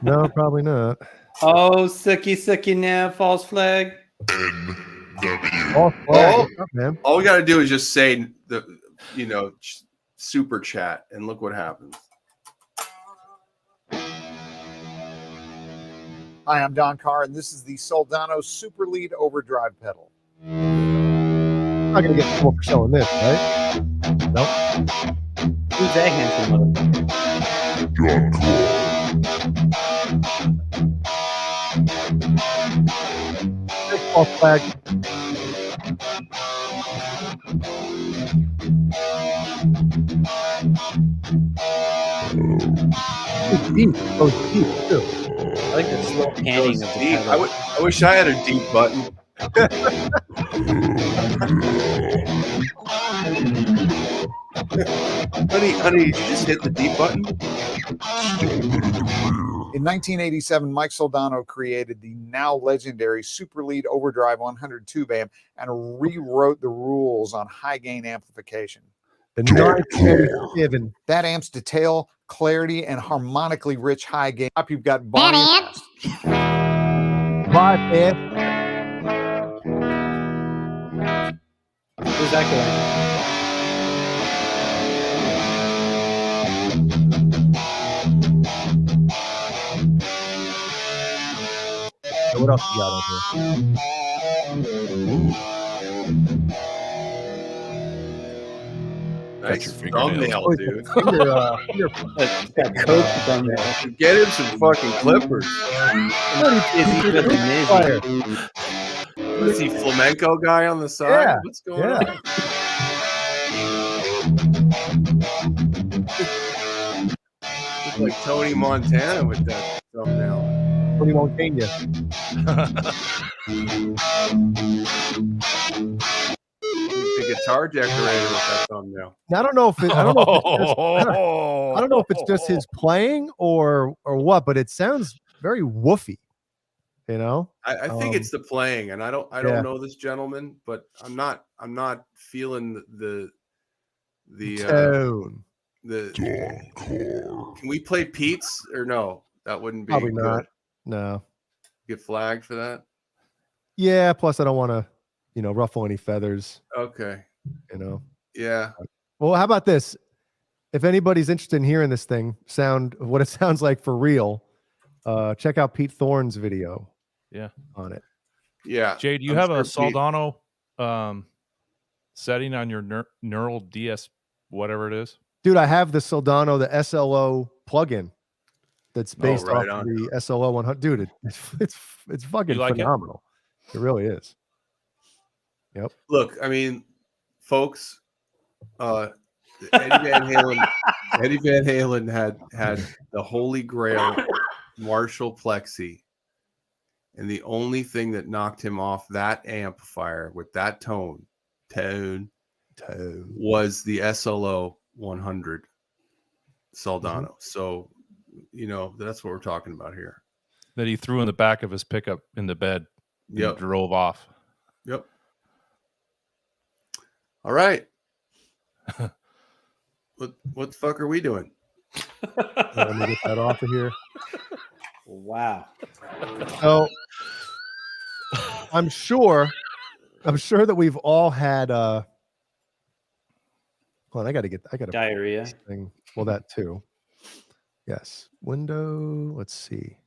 No, probably not. Oh, sucky now, false flag. Oh, Oh, man. all we got to do is just say super chat, and look what happens. Hi, I'm Don Carr, and this is the Saldano Super Lead Overdrive pedal. I'm not going to get trouble for selling this, right? Nope. Who's that handsome motherfucker? John False flag. It's deep. Oh, it's deep too. I like the slow panning of the Deep. pedal. I wish I had a deep button. honey, you just hit the deep button. In 1987, Mike Saldano created the now legendary Super Lead Overdrive 100 tube amp and rewrote the rules on high gain amplification. The 1987. That amp's detail, clarity, and harmonically rich high gain. Up, you've got That volume. amp. Bypass. Who's that guy? What else you got up here? Nice your fingernails. thumbnail, dude. That coke thumbnail. Get him some fucking clippers. What's he, flamenco guy on the side? Yeah, What's going yeah. on? Looks like Tony Montana with that thumbnail. Tony Montana. The guitar decorator with that thumbnail. Now, I don't know if it's just his playing or what, but it sounds very woofy. You know, I think it's the playing, and I don't Yeah. know this gentleman, but I'm not feeling the tone. Can we play Pete's or no? That wouldn't be Probably good. not. No. Get flagged for that. Yeah. Plus, I don't want to, ruffle any feathers. Okay. Yeah. Well, how about this? If anybody's interested in hearing this thing what it sounds like for real, check out Pete Thorne's video. Yeah, on it. Yeah, Jay, do you have a Saldano setting on your neural DS, whatever it is? Dude, I have the Saldano, the SLO plugin that's based right off on. of the SLO 100. Dude, it's fucking like phenomenal. It really is. Yep. Look, I mean, folks, Eddie Van Halen had the Holy Grail Marshall Plexi, and the only thing that knocked him off that amplifier with that tone was the SLO 100 Saldano. So, that's what we're talking about here. That he threw in the back of his pickup in the bed. Yep. And drove off. Yep. All right. What the fuck are we doing? Let me get that off of here. Wow. So I'm sure that we've all had hold on, I gotta diarrhea thing. Well, that too. Yes. Window. Let's see.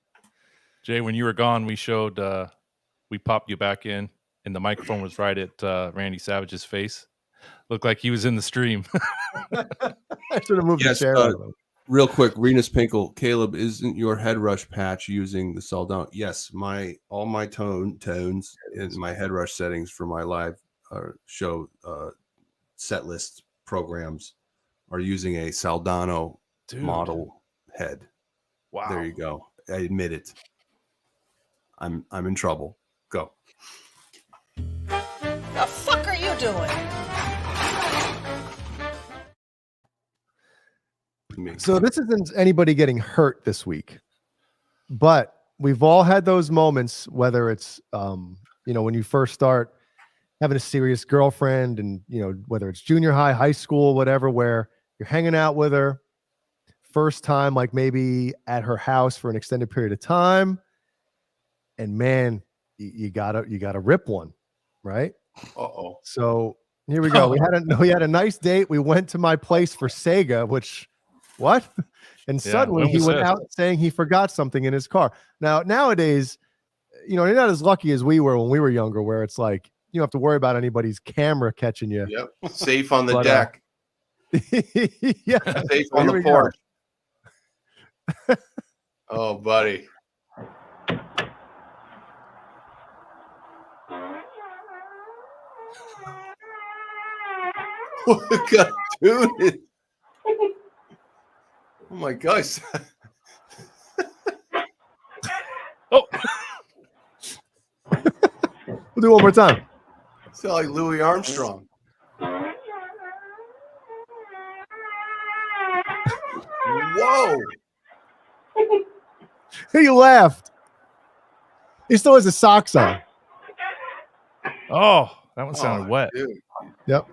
Jay, when you were gone, we showed we popped you back in, and the microphone was right at Randy Savage's face. Looked like he was in the stream. I should have moved the chair out of him. Real quick, Renus Pinkle, Caleb, isn't your head rush patch using the Saldano? Yes, all my tones in my head rush settings for my live show set list programs are using a Saldano model head. Wow. There you go. I admit it. I'm in trouble. Go. The fuck are you doing? So this isn't anybody getting hurt this week, but we've all had those moments, whether it's, when you first start having a serious girlfriend and, whether it's junior high, high school, whatever, where you're hanging out with her first time, like maybe at her house for an extended period of time. And man, you gotta rip one, right? Uh-oh. So here we go. We had a nice date. We went to my place for Sega, which what? And suddenly he went out saying he forgot something in his car. Nowadays, you're not as lucky as we were when we were younger, where it's like you don't have to worry about anybody's camera catching you. Yep. Safe on the deck. Yeah. Safe on the porch. Oh, buddy. What a cartoon. Oh my gosh. Oh. We'll do one more time. Sound like Louis Armstrong. Whoa. He laughed. He still has his socks on. Oh, that one sounded wet. Dude. Yep.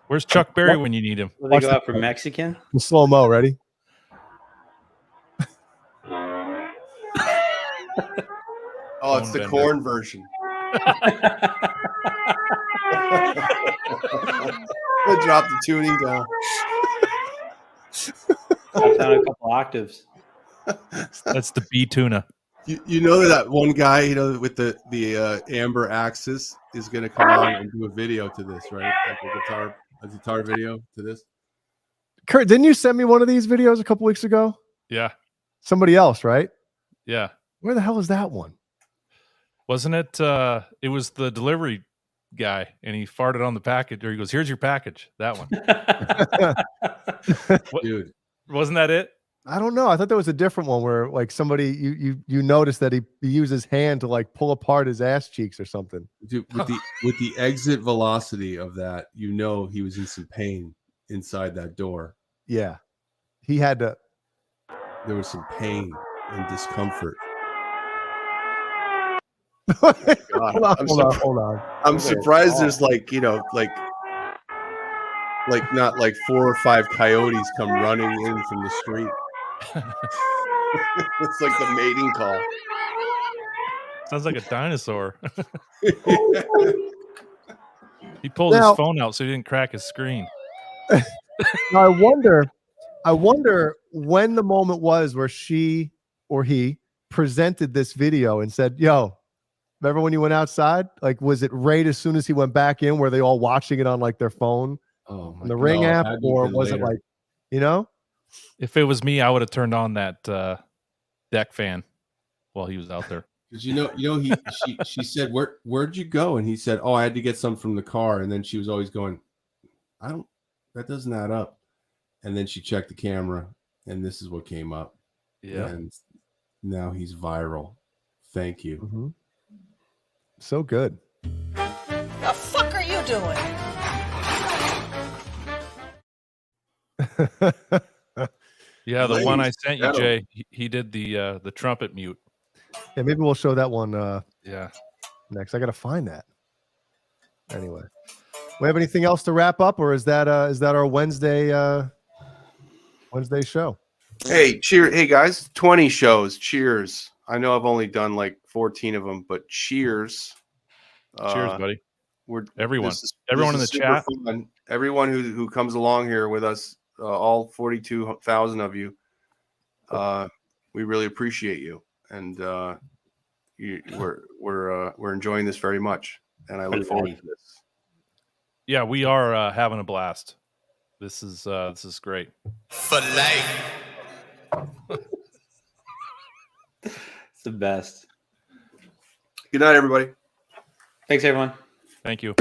Where's Chuck Berry when you need him? Will they go out for Mexican? Slow mo, ready? Oh, it's the Korn version. We'll drop the tuning down. I'll down a couple octaves. That's the B tuna. You know that one guy, with the amber axis is going to come on and do a video to this, right? Like a guitar video to this. Kurt, didn't you send me one of these videos a couple weeks ago? Yeah. Somebody else, right? Yeah. Where the hell is that one? Wasn't it? It was the delivery guy, and he farted on the package, or he goes, "Here's your package." That one. Dude, wasn't that it? I don't know. I thought there was a different one where like somebody you noticed that he used his hand to like pull apart his ass cheeks or something. Dude, with the exit velocity of that, he was in some pain inside that door. Yeah, he had to. There was some pain and discomfort. Hold on. I'm surprised there's like not like 4 or 5 coyotes come running in from the street. It's like the mating call. Sounds like a dinosaur. He pulled his phone out so he didn't crack his screen. I wonder when the moment was where she or he presented this video and said, "Yo, remember when you went outside? Like, was it right as soon as he went back in? Were they all watching it on like their phone, on the Ring app, or was it like, you know?" If it was me, I would have turned on that deck fan while he was out there. Because she said, "Where'd you go?" And he said, "Oh, I had to get some from the car." And then she was always going, that doesn't add up. And then she checked the camera, and this is what came up. Yeah. And now he's viral. Thank you. Mm-hmm. So good. The fuck are you doing? Yeah, the one I sent you, Jay, he did the trumpet mute. Yeah, maybe we'll show that one yeah, next. I gotta find that. Anyway. We have anything else to wrap up, or is that our Wednesday show? Hey, hey guys, 20 shows. Cheers. I know I've only done like 14 of them, but cheers. Cheers, buddy. Everyone this in the is super chat. fun. Everyone who comes along here with us, all 42,000 of you. We really appreciate you, and we're enjoying this very much, and I look forward to this. Yeah, we are having a blast. This is great. For life. It's the best. Good night, everybody. Thanks, everyone. Thank you.